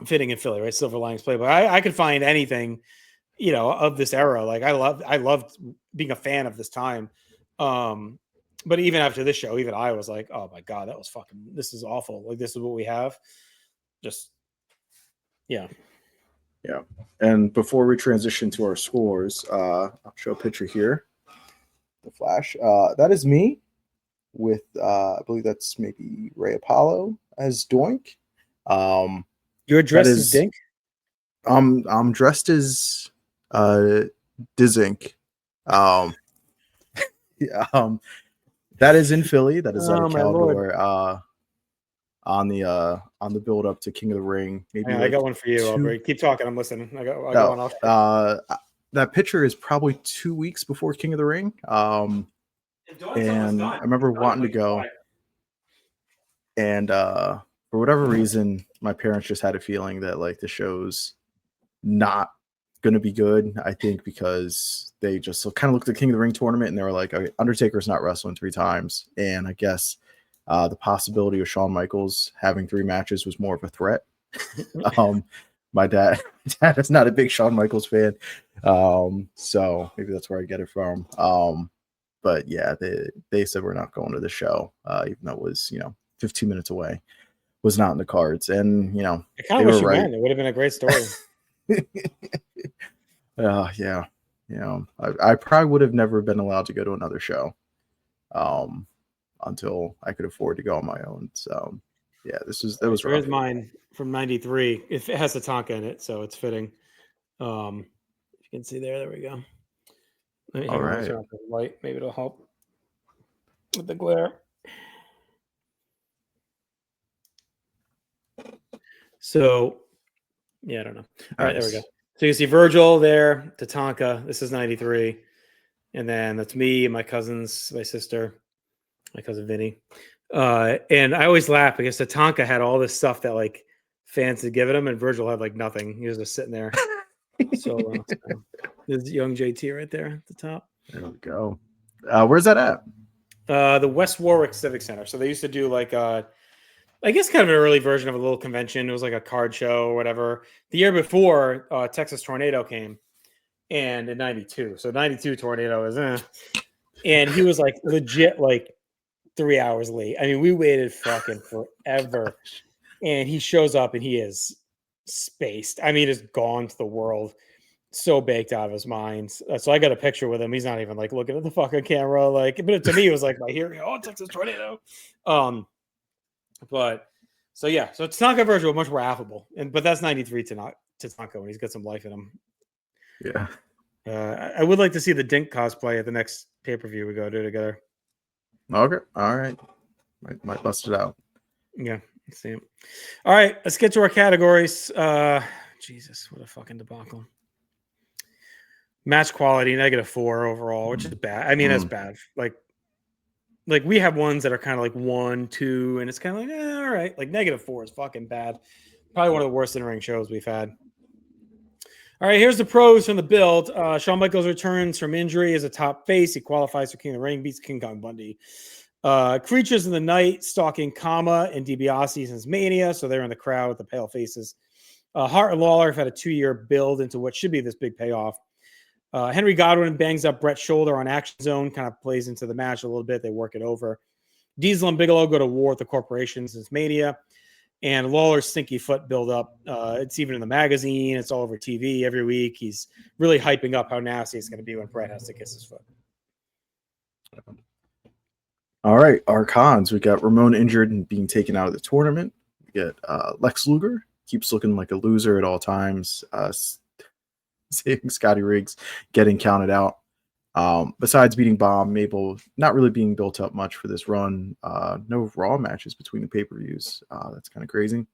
[SPEAKER 2] fitting in Philly, right? Silver linings play, but I could find anything, of this era. Like I loved being a fan of this time. But even after this show, even I was like, oh my God, this is awful. Like this is what we have. Just, yeah.
[SPEAKER 3] Yeah. And before we transition to our scores, I'll show a picture here. The Flash. That is me with, I believe that's maybe Ray Apollo as Doink.
[SPEAKER 2] You're dressed as Dink?
[SPEAKER 3] I'm dressed as Dizink. That is in Philly. That is Caldor on the build up to King of the Ring. Maybe
[SPEAKER 2] I got one for you. Keep talking. I'm listening. I got one off.
[SPEAKER 3] That picture is probably 2 weeks before King of the Ring. And I remember wanting to go, and for whatever reason, my parents just had a feeling that like the show's not going to be good. I think because they just kind of looked at the King of the Ring tournament and they were like, okay, Undertaker's not wrestling 3 times. And I guess the possibility of Shawn Michaels having 3 matches was more of a threat. My dad is not a big Shawn Michaels fan. So maybe that's where I get it from. But yeah, they said we're not going to the show, even though it was, 15 minutes away, was not in the cards. And,
[SPEAKER 2] I kind of wish you went. It would have been a great story.
[SPEAKER 3] Yeah. I probably would have never been allowed to go to another show until I could afford to go on my own. So yeah, that was rough.
[SPEAKER 2] Here's mine from 93. It has a Tonka in it, so it's fitting. You can see there we go.
[SPEAKER 3] All right.
[SPEAKER 2] Light, maybe it'll help with the glare. So Yeah, I don't know. All right, there we
[SPEAKER 3] Nice.
[SPEAKER 2] go. So you see Virgil there, Tatanka. This is 93. And then that's me and my cousins, my sister, my cousin Vinny. And I always laugh because Tatanka had all this stuff that like fans had given him, and Virgil had like nothing. He was just sitting there. So there's young JT right there at the top.
[SPEAKER 3] There we go. Where's that at?
[SPEAKER 2] The West Warwick Civic Center. So they used to do like I guess kind of an early version of a little convention. It was like a card show or whatever. The year before, Texas Tornado came, and in 92. So 92 Tornado is and he was like legit like 3 hours late. I mean, we waited fucking forever. And he shows up and he is spaced. I mean, just gone to the world. So baked out of his mind. So I got a picture with him. He's not even like looking at the fucking camera. Like, but to me, it was like my hero. Oh, Texas Tornado. But so yeah, so Tatanka Virgil much more affable, but that's 93 Tatanka when he's got some life in him.
[SPEAKER 3] Yeah.
[SPEAKER 2] I would like to see the Dink cosplay at the next pay-per-view we go do together.
[SPEAKER 3] Okay. All right. Might bust it out.
[SPEAKER 2] Yeah, let's see him. All right, let's get to our categories. Jesus, what a fucking debacle. Match quality -4 overall, which is bad. I mean, that's bad. Like we have ones that are kind of like 1, 2, and it's kind of like, all right. Like -4 is fucking bad. Probably one of the worst in-ring shows we've had. All right, here's the pros from the build. Shawn Michaels returns from injury as a top face. He qualifies for King of the Ring, beats King Kong Bundy. Creatures in the Night stalking Kama and DiBiase since Mania, so they're in the crowd with the pale faces. Hart and Lawler have had a 2-year build into what should be this big payoff. Henry Godwin bangs up Brett's shoulder on Action Zone, kind of plays into the match a little bit. They work it over. Diesel and Bigelow go to war with the corporation since Mania. And Lawler's stinky foot build up. It's even in the magazine. It's all over TV every week. He's really hyping up how nasty it's going to be when Brett has to kiss his foot.
[SPEAKER 3] All right, our cons. We got Ramon injured and being taken out of the tournament. We get Lex Luger. Keeps looking like a loser at all times. Saving Scotty Riggs, getting counted out. Besides beating Bomb, Mabel not really being built up much for this run. No Raw matches between the pay-per-views. That's kind of crazy.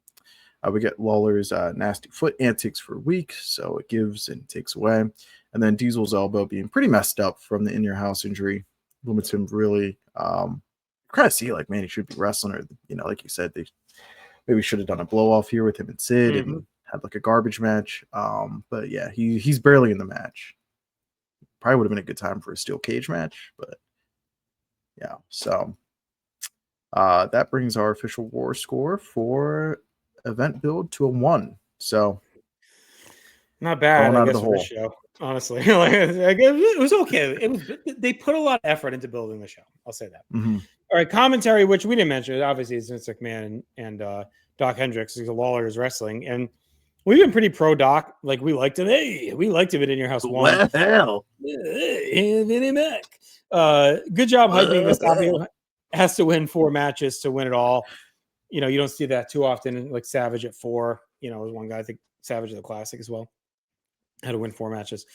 [SPEAKER 3] We get Lawler's nasty foot antics for a week, so it gives and takes away. And then Diesel's elbow being pretty messed up from the in-your house injury limits him really. Kind of see like, man, he should be wrestling, or like you said, they maybe should have done a blow-off here with him and Sid and had like a garbage match. But yeah, he's barely in the match. Probably would have been a good time for a steel cage match, but yeah. So that brings our official war score for event build to a 1. So
[SPEAKER 2] not bad, I guess,
[SPEAKER 3] for
[SPEAKER 2] this show. Honestly, it was okay. They put a lot of effort into building the show. I'll say that. All right, commentary, which we didn't mention, obviously, is Vince McMahon and Doc Hendricks, because Lawler is wrestling, and we've been pretty pro Doc. Like, we liked it. Hey, we liked it in your house.
[SPEAKER 3] Well, hell.
[SPEAKER 2] Hey, Vinny Mac. Good job hyping this. Savio has to win 4 matches to win it all. You don't see that too often. Like Savage at 4. Was one guy. I think Savage at the Classic as well. Had to win 4 matches.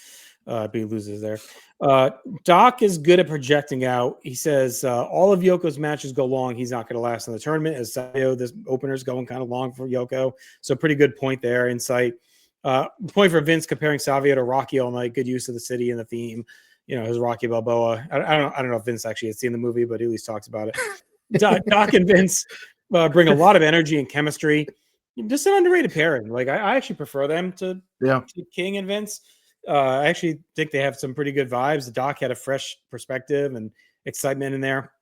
[SPEAKER 2] But he loses there. Doc is good at projecting out. He says all of Yoko's matches go long. He's not going to last in the tournament. As Savio, this opener's going kind of long for Yoko. So pretty good point there. Insight. Point for Vince comparing Savio to Rocky All Night. Good use of the city and the theme. His Rocky Balboa. I don't know if Vince actually had seen the movie, but he at least talks about it. Doc and Vince bring a lot of energy and chemistry. Just an underrated pairing. Like I actually prefer them to King and Vince. I actually think they have some pretty good vibes. Doc had a fresh perspective and excitement in there.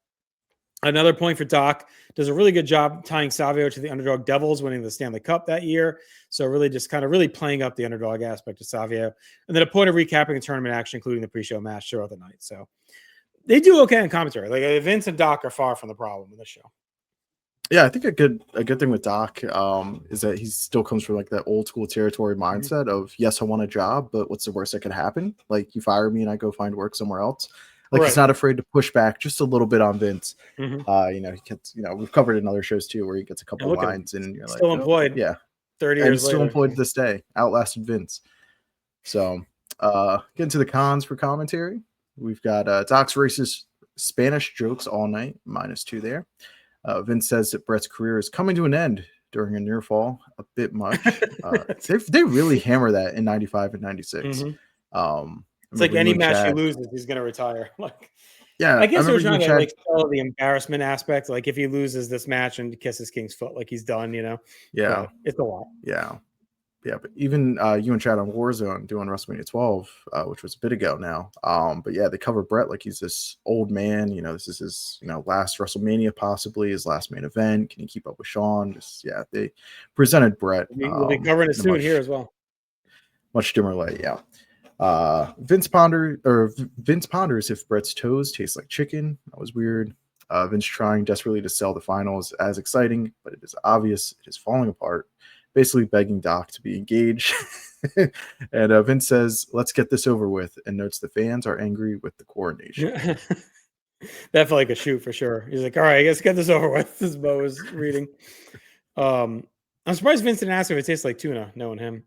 [SPEAKER 2] Another point for Doc, does a really good job tying Savio to the underdog Devils, winning the Stanley Cup that year. So really just kind of really playing up the underdog aspect of Savio. And then a point of recapping the tournament action, including the pre-show match throughout the night. So they do okay in commentary. Like Vince and Doc are far from the problem in the show.
[SPEAKER 3] Yeah, I think a good thing with Doc is that he still comes from like that old school territory mindset of, yes, I want a job, but what's the worst that could happen? Like, you fire me and I go find work somewhere else. Like, he's not afraid to push back just a little bit on Vince. He gets, we've covered in other shows too, where he gets a couple of lines and you're
[SPEAKER 2] still
[SPEAKER 3] like,
[SPEAKER 2] employed.
[SPEAKER 3] Oh, yeah,
[SPEAKER 2] 30 years
[SPEAKER 3] still
[SPEAKER 2] later.
[SPEAKER 3] employed to this day. Outlasted Vince. So getting to the cons for commentary, we've got Doc's racist Spanish jokes all night, -2 there. Vince says that Brett's career is coming to an end during a near fall a bit much. They really hammer that in 95 and 96.
[SPEAKER 2] It's like any match he loses, he's going to retire. Like,
[SPEAKER 3] yeah,
[SPEAKER 2] I guess they're trying to
[SPEAKER 3] Chad,
[SPEAKER 2] like sell the embarrassment aspect. Like if he loses this match and kisses King's foot, like he's done, you know?
[SPEAKER 3] Yeah.
[SPEAKER 2] But it's a lot.
[SPEAKER 3] Yeah. Yeah. But even you and Chad on Warzone doing WrestleMania 12, which was a bit ago now. But yeah, they cover Brett like he's this old man. You know, this is his, last WrestleMania, possibly his last main event. Can he keep up with Shawn? They presented Brett.
[SPEAKER 2] We'll be covering it soon here as well.
[SPEAKER 3] Much dimmer light. Yeah. Vince ponders if Brett's toes taste like chicken. That was weird. Vince trying desperately to sell the finals as exciting, but it is obvious it is falling apart, basically begging Doc to be engaged. And Vince says, let's get this over with, and notes the fans are angry with the coronation.
[SPEAKER 2] That felt like a shoot for sure. He's like, all right, I guess get this over with. This Bo is reading. I'm surprised Vince didn't ask if it tastes like tuna, knowing him.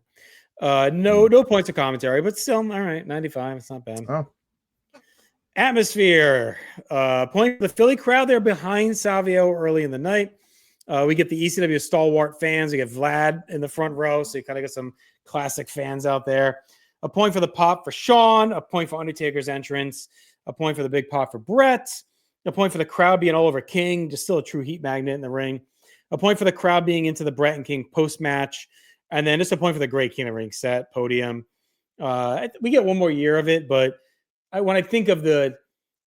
[SPEAKER 2] No points of commentary, but still, all right, 95. It's not bad.
[SPEAKER 3] Oh.
[SPEAKER 2] Atmosphere. Point for the Philly crowd. They're behind Savio early in the night. We get the ECW stalwart fans. We get Vlad in the front row, so you kind of get some classic fans out there. A point for the pop for Shawn. A point for Undertaker's entrance. A point for the big pop for Brett. A point for the crowd being all over King. Just still a true heat magnet in the ring. A point for the crowd being into the Brett and King post-match. And then just a point for the great King of the Ring set, podium. We get one more year of it, but when I think of the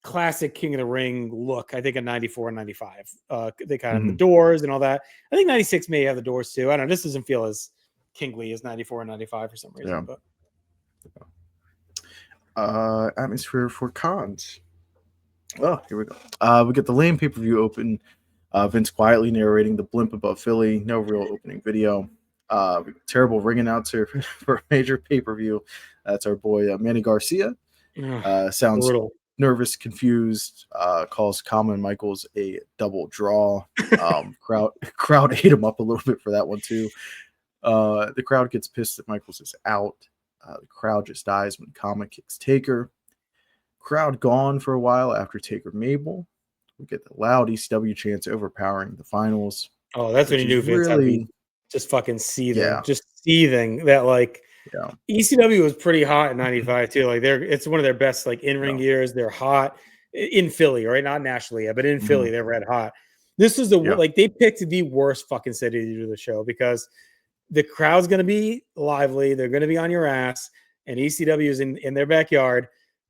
[SPEAKER 2] classic King of the Ring look, I think of 94 and 95. They kind of the doors and all that. I think 96 may have the doors too. I don't know. This doesn't feel as kingly as 94 and 95 for some reason.
[SPEAKER 3] Yeah. But atmosphere for cons. Oh, here we go. We get the lame pay-per-view open. Vince quietly narrating the blimp above Philly. No real opening video. Terrible ring announcer for a major pay-per-view. That's our boy Manny Garcia. Sounds brutal. Nervous, confused. Calls Kama and Michaels a double draw. Crowd ate him up a little bit for that one too. The crowd gets pissed that Michaels is out. The crowd just dies when Kama kicks Taker. Crowd gone for a while after Taker Mabel. We get the loud ECW chants overpowering the finals.
[SPEAKER 2] Oh, that's when you knew Vince had to be just fucking seething. Just seething that ECW was pretty hot in 95 too. Like it's one of their best in-ring years. They're hot in Philly, right? Not nationally, but in Philly, they're red hot. This is they picked the worst fucking city to do the show because the crowd's going to be lively. They're going to be on your ass, and ECW is in their backyard,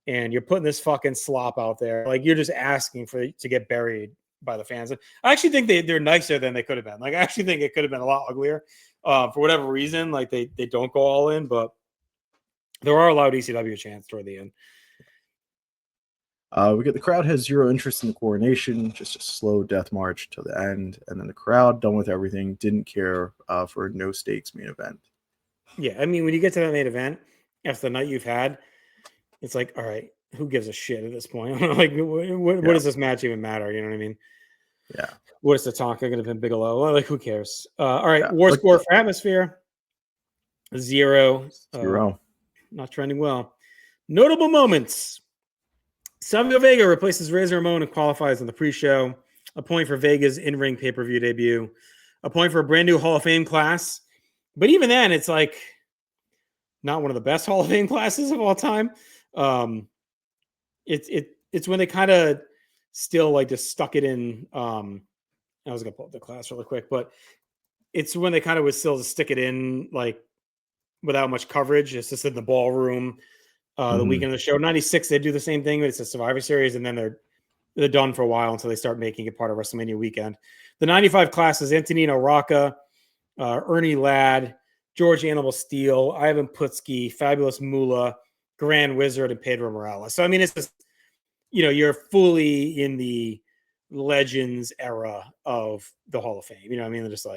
[SPEAKER 2] and you're putting this fucking slop out there. Like you're just asking to get buried by the fans. I actually think they're nicer than they could have been. Like I actually think it could have been a lot uglier for whatever reason. Like they don't go all in, but there are loud ECW chants toward the end.
[SPEAKER 3] We get the crowd has zero interest in the coronation, just a slow death march to the end, and then the crowd, done with everything, didn't care for a no stakes main event. Yeah,
[SPEAKER 2] I mean when you get to that main event after the night you've had, it's like, all right, who gives a shit at this point? Like, what does this match even matter? You know what I mean?
[SPEAKER 3] Yeah.
[SPEAKER 2] What is the talk? Going to be Bigelow? Well, like, who cares? All right. War score for atmosphere. 0. Not trending well. Notable moments. Savio Vega replaces Razor Ramon and qualifies in the pre-show. A point for Vega's in-ring pay-per-view debut. A point for a brand new Hall of Fame class. But even then, it's like not one of the best Hall of Fame classes of all time. It's when they kind of still just stuck it in. I was gonna pull up the class really quick, but it's when they kind of was still to stick it in without much coverage. It's just in the ballroom the weekend of the show. 96, they do the same thing, but it's a Survivor Series, and then they're done for a while until they start making it part of WrestleMania weekend. The 95 class is Antonino Rocca, Ernie Ladd, George Animal Steel, Ivan Putski, Fabulous Moolah, Grand Wizard, and Pedro Morales. So, I mean, it's just, you're fully in the Legends era of the Hall of Fame. You know what I mean? They're just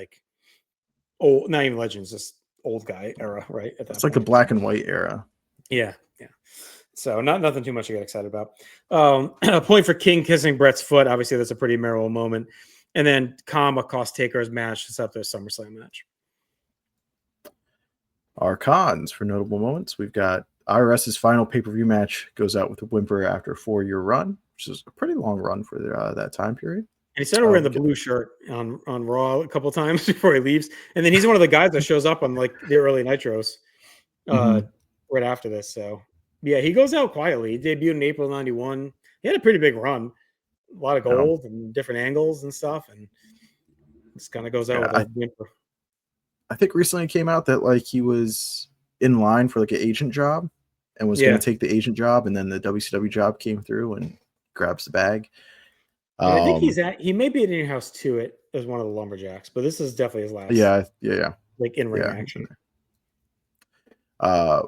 [SPEAKER 2] old, not even Legends, just old guy era, right?
[SPEAKER 3] It's like the black and white era.
[SPEAKER 2] Yeah. So nothing too much to get excited about. A point for King kissing Brett's foot. Obviously, that's a pretty memorable moment. And then Kama cost Taker's match to set up their SummerSlam match.
[SPEAKER 3] Our cons for notable moments. We've got IRS's final pay-per-view match goes out with a whimper after a 4-year run, which is a pretty long run for that time period.
[SPEAKER 2] he started wearing the blue shirt on Raw a couple times before he leaves, and then he's one of the guys that shows up on like the early Nitros right after this. So yeah, he goes out quietly. He debuted in April '91. He had a pretty big run, a lot of gold and different angles and stuff, and just kind of goes out with a whimper.
[SPEAKER 3] I think recently it came out that like he was in line for like an agent job and was going to take the agent job, and then the WCW job came through and grabs the bag.
[SPEAKER 2] I think he may be at in-house too. It as one of the lumberjacks, but this is definitely his last.
[SPEAKER 3] Yeah.
[SPEAKER 2] Like in-ring action.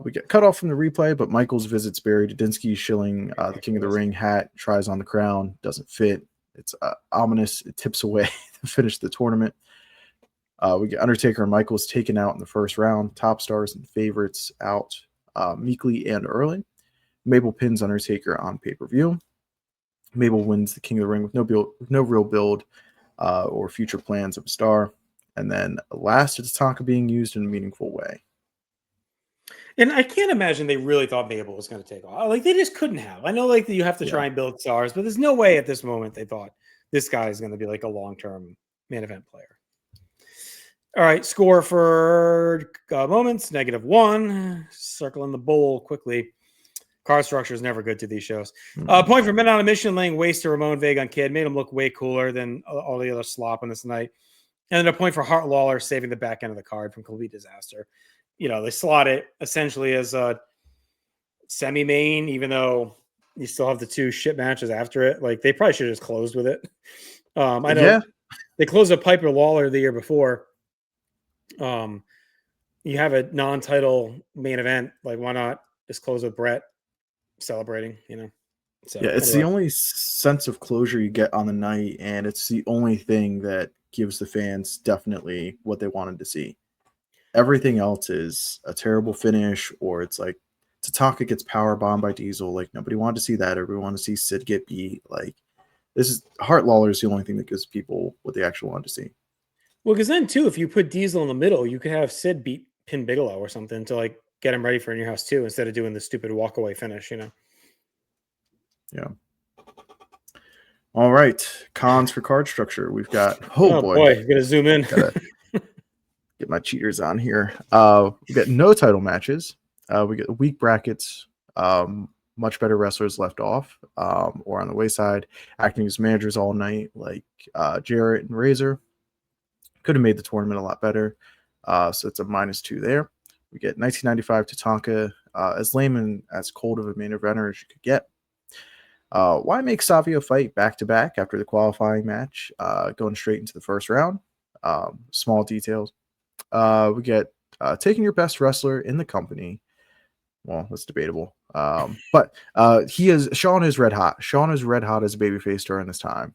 [SPEAKER 3] We get cut off from the replay, but Michaels visits Barry Dudinsky, shilling the King of the Ring hat, tries on the crown, doesn't fit. It's ominous. It tips away to finish the tournament. We get Undertaker and Michaels taken out in the first round. Top stars and favorites out meekly and early. Mabel pins Undertaker on pay-per-view. Mabel wins the King of the Ring with no real build or future plans of a star. And then last, it's Tatanka being used in a meaningful way.
[SPEAKER 2] And I can't imagine they really thought Mabel was going to take off. Like, they just couldn't have. I know, like, you have to try and build stars, but there's no way at this moment they thought this guy is going to be like a long-term main event player. All right, score for moments, -1. Circling the bowl quickly. Card structure is never good to these shows. Point for Men on a Mission, laying waste to Ramon Vega on Kid. Made him look way cooler than all the other slop on this night. And then a point for Hart Lawler, saving the back end of the card from complete disaster. You know, they slot it essentially as a semi-main, even though you still have the 2 shit matches after it. Like, they probably should have just closed with it. I know they closed a Piper Lawler the year before. You have a non-title main event. Like, why not just close with Brett celebrating, you know? So,
[SPEAKER 3] it's the only sense of closure you get on the night, and it's the only thing that gives the fans definitely what they wanted to see. Everything else is a terrible finish, or it's like Tatanka gets power bombed by Diesel. Like, nobody wanted to see that. Everyone wanted to see Sid get beat. Like, this is Hart Lawler is the only thing that gives people what they actually wanted to see.
[SPEAKER 2] Well, because then too, if you put Diesel in the middle, you could have Sid beat Pin Bigelow or something to like get him ready for In Your House too, instead of doing the stupid walk away finish, you know?
[SPEAKER 3] Yeah. All right. Cons for card structure. We've got oh boy,
[SPEAKER 2] you gotta zoom in.
[SPEAKER 3] Gotta get my cheaters on here. We got no title matches. We get weak brackets. Much better wrestlers left off or on the wayside, acting as managers all night, like Jarrett and Razor. Could have made the tournament a lot better. So it's a -2 there. We get 1995 Tatanka, as lame and as cold of a main eventer as you could get. Why make Savio fight back-to-back after the qualifying match, going straight into the first round? Small details. We get taking your best wrestler in the company. Well, that's debatable. But Shawn is red hot. Shawn is red hot as a babyface during this time.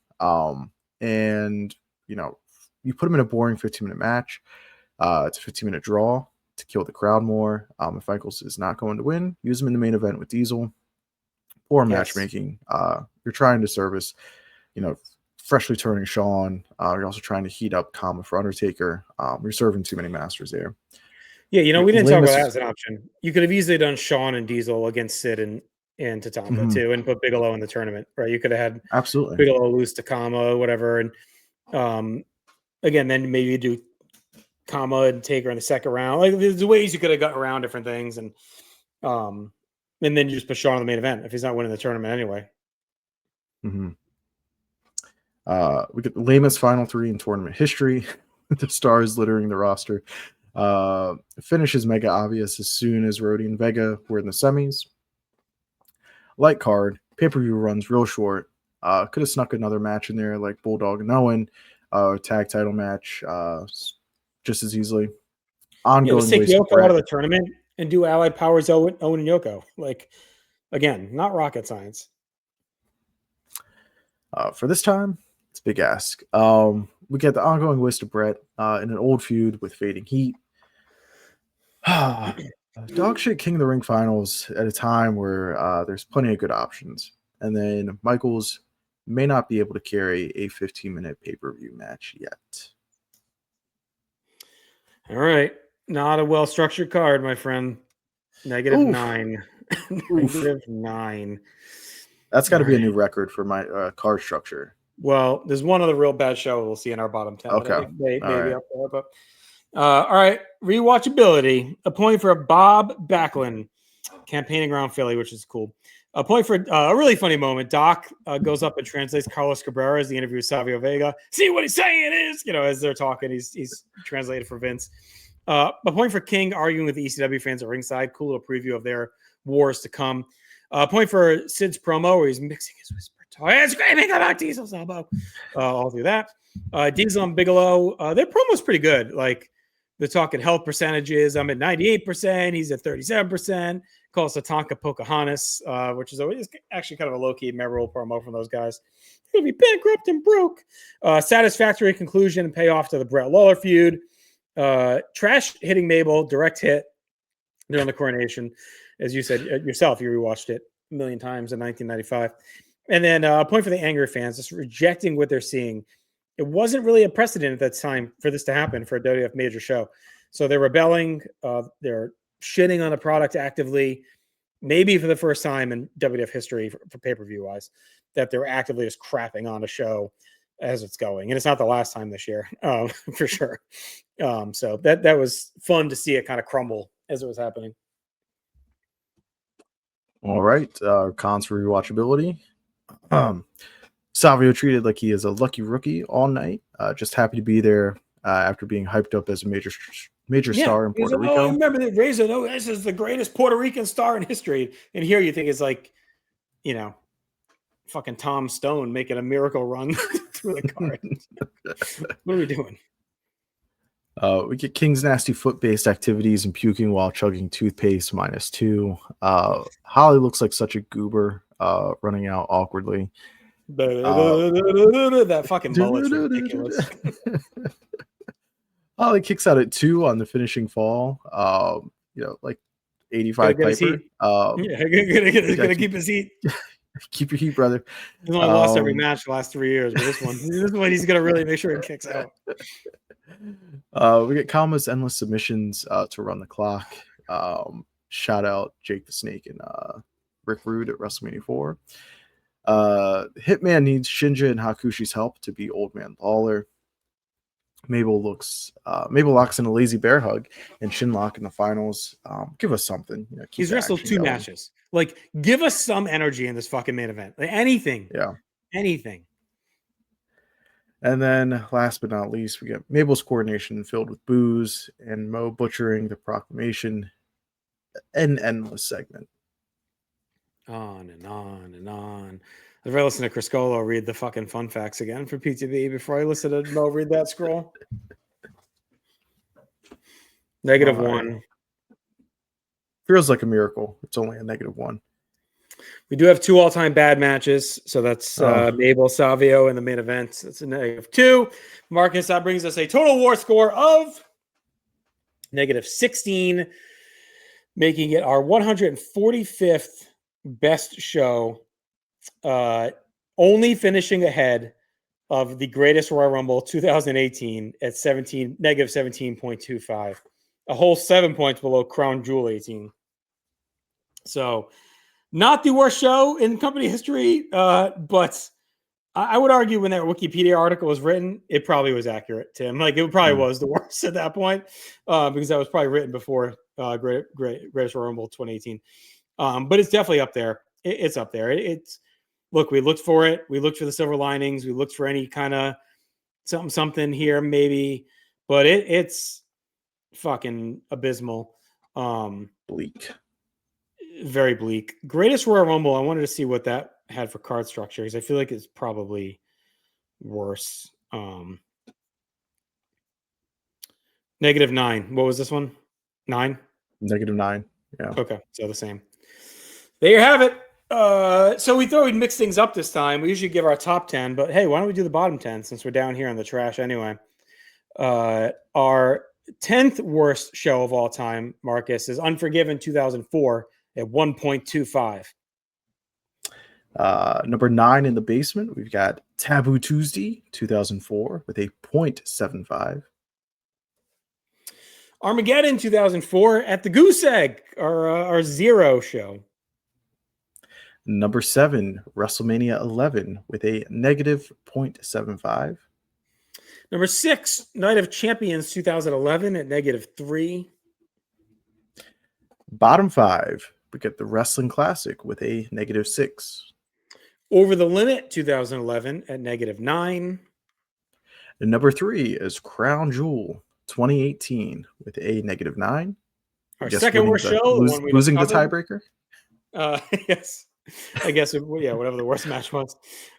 [SPEAKER 3] And, you know, you put him in a boring 15-minute match. It's a 15-minute draw to kill the crowd more. If Michaels is not going to win, use him in the main event with Diesel. Poor matchmaking. You're trying to service, you know, freshly turning Shawn. You're also trying to heat up Kama for Undertaker. You're serving too many masters there.
[SPEAKER 2] Yeah, you know, we didn't talk about that as an option. You could have easily done Shawn and Diesel against Sid and Tatanka too, and put Bigelow in the tournament, right? You could have had
[SPEAKER 3] absolutely
[SPEAKER 2] Bigelow lose to Kama, whatever, and again, then maybe you do Kama and Taker in the second round. Like, there's ways you could have got around different things, and then you just put Shawn in the main event if he's not winning the tournament anyway.
[SPEAKER 3] We get the lamest final 3 in tournament history. The stars littering the roster. Finish is mega obvious as soon as Rhodey and Vega were in the semis. Light card. Pay-per-view runs real short. Could have snuck another match in there like Bulldog and Owen. Tag title match just as easily. Ongoing
[SPEAKER 2] let's take Yoko out of the tournament and do Allied Powers Owen and Yoko. Like, again, not rocket science.
[SPEAKER 3] For this time, it's a big ask. We get the ongoing waste of Brett in an old feud with Fading Heat. Dog shit King of the Ring finals at a time where there's plenty of good options. And then Michaels may not be able to carry a 15-minute pay-per-view match yet.
[SPEAKER 2] All right. Not a well-structured card, my friend. -9. -9.
[SPEAKER 3] That's got to be a new record for my card structure.
[SPEAKER 2] Well, there's one other real bad show we'll see in our bottom 10.
[SPEAKER 3] Okay.
[SPEAKER 2] That I think maybe
[SPEAKER 3] right.
[SPEAKER 2] up there. But all right, rewatchability. A point for Bob Backlund, campaigning around Philly, which is cool. A point for a really funny moment. Doc goes up and translates Carlos Cabrera as the interview with Savio Vega. See what he's saying is, as they're talking, he's translated for Vince. A point for King arguing with the ECW fans at ringside. Cool little preview of their wars to come. A point for Sid's promo where he's mixing his whisper talk and screaming about Diesel's elbow. All through that. Diesel and Bigelow, their promo's pretty good. Like they're talking health percentages. I'm at 98%. He's at 37%. Calls Tatanka Pocahontas, which is always actually kind of a low-key memorable promo from those guys. He'll be bankrupt and broke. Satisfactory conclusion and payoff to the Brett Lawler feud. Trash hitting Mabel, direct hit during the coronation. As you said yourself, you rewatched it a million times in 1995. And then a point for the angry fans, just rejecting what they're seeing. It wasn't really a precedent at that time for this to happen for a WWF major show. So they're rebelling. They're shitting on the product actively, maybe for the first time in WWF history for pay-per-view wise, that they're actively just crapping on a show as it's going. And it's not the last time this year, for sure. So that was fun to see it kind of crumble as it was happening.
[SPEAKER 3] All right. Cons for rewatchability. Savio treated like he is a lucky rookie all night. Just happy to be there after being hyped up as a major star in Puerto Rico.
[SPEAKER 2] I remember that Razor. Oh, this is the greatest Puerto Rican star in history. And here you think it's like, fucking Tom Stone making a miracle run through the card. What are we doing?
[SPEAKER 3] We get King's nasty foot-based activities and puking while chugging toothpaste -2. Holly looks like such a goober running out awkwardly.
[SPEAKER 2] That fucking mullet's ridiculous.
[SPEAKER 3] Holly kicks out at 2 on the finishing fall. Like 85 Piper.
[SPEAKER 2] Gonna keep his heat.
[SPEAKER 3] Keep your heat, brother.
[SPEAKER 2] He's only lost every match the last 3 years, but this one he's gonna really make sure it kicks out.
[SPEAKER 3] We get Kama's endless submissions to run the clock. Shout out Jake the Snake and Rick Rude at WrestleMania 4. Hitman needs Shinja and Hakushi's help to be Old Man Lawler. Mabel locks in a lazy bear hug and Shinlock in the finals. Give us something.
[SPEAKER 2] He's wrestled 2 matches. Like, give us some energy in this fucking main event. Like, anything.
[SPEAKER 3] Yeah.
[SPEAKER 2] Anything.
[SPEAKER 3] And then, last but not least, we get Mabel's coordination filled with booze and Mo butchering the proclamation. An endless segment.
[SPEAKER 2] On and on and on. I've ever listened to Chris Colo read the fucking fun facts again for PTV before I listen to Mo read that scroll. -1.
[SPEAKER 3] Feels like a miracle. It's only a -1.
[SPEAKER 2] We do have 2 all-time bad matches. So that's Mabel Savio in the main event. That's a -2. Marcus, that brings us a total war score of -16, making it our 145th best show, only finishing ahead of the Greatest Royal Rumble 2018 at -17.25, a whole 7 points below Crown Jewel 18. So not the worst show in company history, but I would argue when that Wikipedia article was written, it probably was accurate, Tim. Like, it probably was the worst at that point, because that was probably written before Greatest Royal Rumble 2018. But it's definitely up there. It's up there. Look, we looked for it. We looked for the silver linings. We looked for any kind of something here, maybe, but it's fucking abysmal.
[SPEAKER 3] Bleak.
[SPEAKER 2] Very bleak. Greatest Royal Rumble. I wanted to see what that had for card structure, because I feel like it's probably worse. -9. What was this one? 9?
[SPEAKER 3] -9. Yeah.
[SPEAKER 2] Okay, so the same. There you have it. So we thought we'd mix things up this time. We usually give our top 10, but hey, why don't we do the bottom 10 since we're down here in the trash anyway? Our 10th worst show of all time, Marcus, is Unforgiven 2004 at 1.25.
[SPEAKER 3] Number 9 in the basement, we've got Taboo Tuesday 2004 with a 0.75.
[SPEAKER 2] Armageddon 2004 at the Goose Egg, our 0 show.
[SPEAKER 3] Number 7, WrestleMania 11 with a negative 0.75.
[SPEAKER 2] Number 6, Night of Champions 2011 at -3.
[SPEAKER 3] Bottom 5, we get the Wrestling Classic with a negative 6.
[SPEAKER 2] Over the Limit 2011 at -9.
[SPEAKER 3] And number 3 is Crown Jewel 2018 with a negative 9.
[SPEAKER 2] Our second worst show,
[SPEAKER 3] losing the tiebreaker.
[SPEAKER 2] Yes, I guess whatever the worst match was,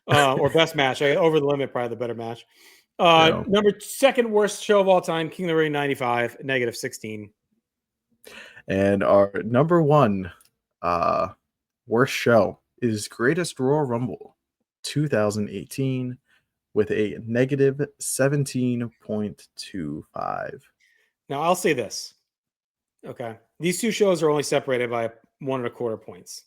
[SPEAKER 2] or best match. Over the Limit, probably the better match. Number second worst show of all time, King of the Ring 95, -16.
[SPEAKER 3] And our number 1 worst show is Greatest Royal Rumble 2018 with a negative 17.25.
[SPEAKER 2] Now I'll say this. Okay, these two shows are only separated by 1.25 points,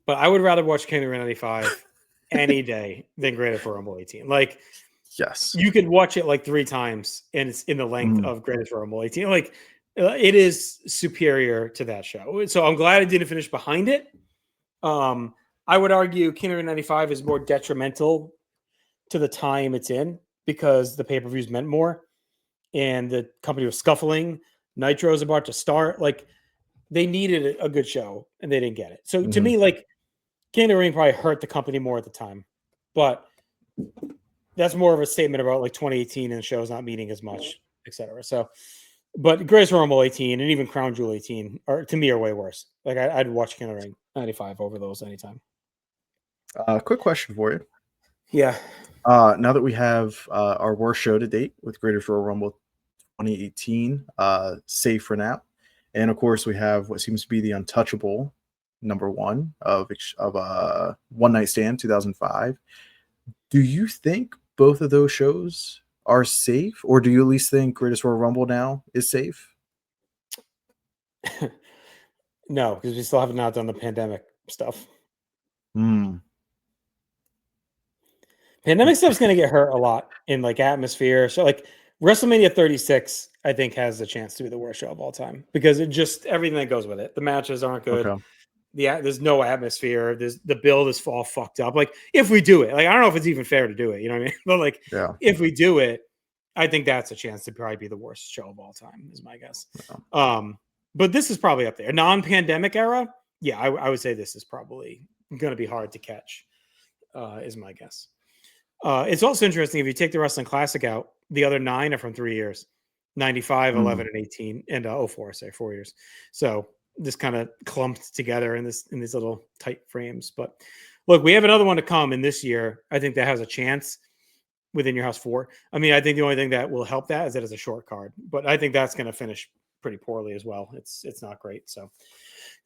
[SPEAKER 2] but I would rather watch King of the Ring 95 any day than Greatest Royal Rumble 18. Like,
[SPEAKER 3] yes,
[SPEAKER 2] you could watch it like 3 times and it's in the length of Greatest Royal Rumble 18. Like, it is superior to that show. So I'm glad it didn't finish behind it. I would argue King of the Ring 95 is more detrimental to the time it's in because the pay-per-views meant more and the company was scuffling. Nitro's about to start. Like, they needed a good show and they didn't get it. So to me, like, King of the Ring probably hurt the company more at the time, but that's more of a statement about like 2018 and the show's not meeting as much, etc. So, but Greatest Royal Rumble 18 and even Crown Jewel 18 are, to me, are way worse. Like, I'd watch King of the Ring 95 over those anytime.
[SPEAKER 3] Quick question for you.
[SPEAKER 2] Yeah.
[SPEAKER 3] Now that we have our worst show to date with Greatest Royal Rumble 2018, safe for now, and of course we have what seems to be the untouchable number 1 of One Night Stand 2005. Do you think both of those shows are safe, or do you at least think Greatest Royal Rumble now is safe?
[SPEAKER 2] No, because we still have not done the pandemic stuff. Pandemic stuff's going to get hurt a lot in like atmosphere. So like WrestleMania 36, I think, has the chance to be the worst show of all time because it just everything that goes with it. The matches aren't good. Okay. There's no atmosphere. The build is all fucked up. Like, if we do it, like, I don't know if it's even fair to do it. You know what I mean? But like, if we do it, I think that's a chance to probably be the worst show of all time, is my guess. Yeah. But this is probably up there. Non-pandemic era, yeah, I would say this is probably going to be hard to catch, is my guess. It's also interesting, if you take the Wrestling Classic out, the other 9 are from 3 years, 95, 11, and 18, and 04, say 4 years. So this kind of clumped together in these little tight frames. But look, we have another one to come in this year. I think that has a chance within Your House 4. I mean, I think the only thing that will help that is that it's a short card, but I think that's going to finish pretty poorly as well. It's not great. So,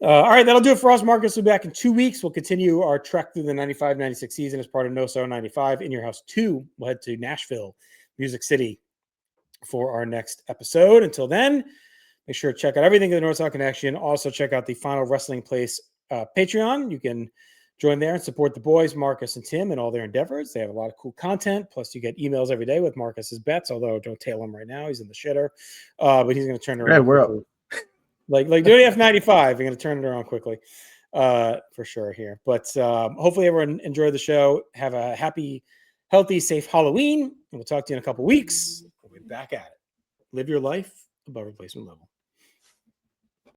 [SPEAKER 2] all right, that'll do it for us. Marcus will be back in 2 weeks. We'll continue our trek through the 95-96 season as part of No So 95. In Your House 2, we'll head to Nashville, Music City for our next episode. Until then, make sure to check out everything in the North South Connection. Also, check out the Final Wrestling Place Patreon. You can join there and support the boys, Marcus and Tim, in all their endeavors. They have a lot of cool content. Plus, you get emails every day with Marcus's bets, although don't tail him right now. He's in the shitter. But he's going to turn it around.
[SPEAKER 3] We're up.
[SPEAKER 2] Like WF 95, you're going to turn it around quickly for sure here. But hopefully everyone enjoyed the show. Have a happy, healthy, safe Halloween. And we'll talk to you in a couple weeks. We'll be back at it. Live your life above replacement level.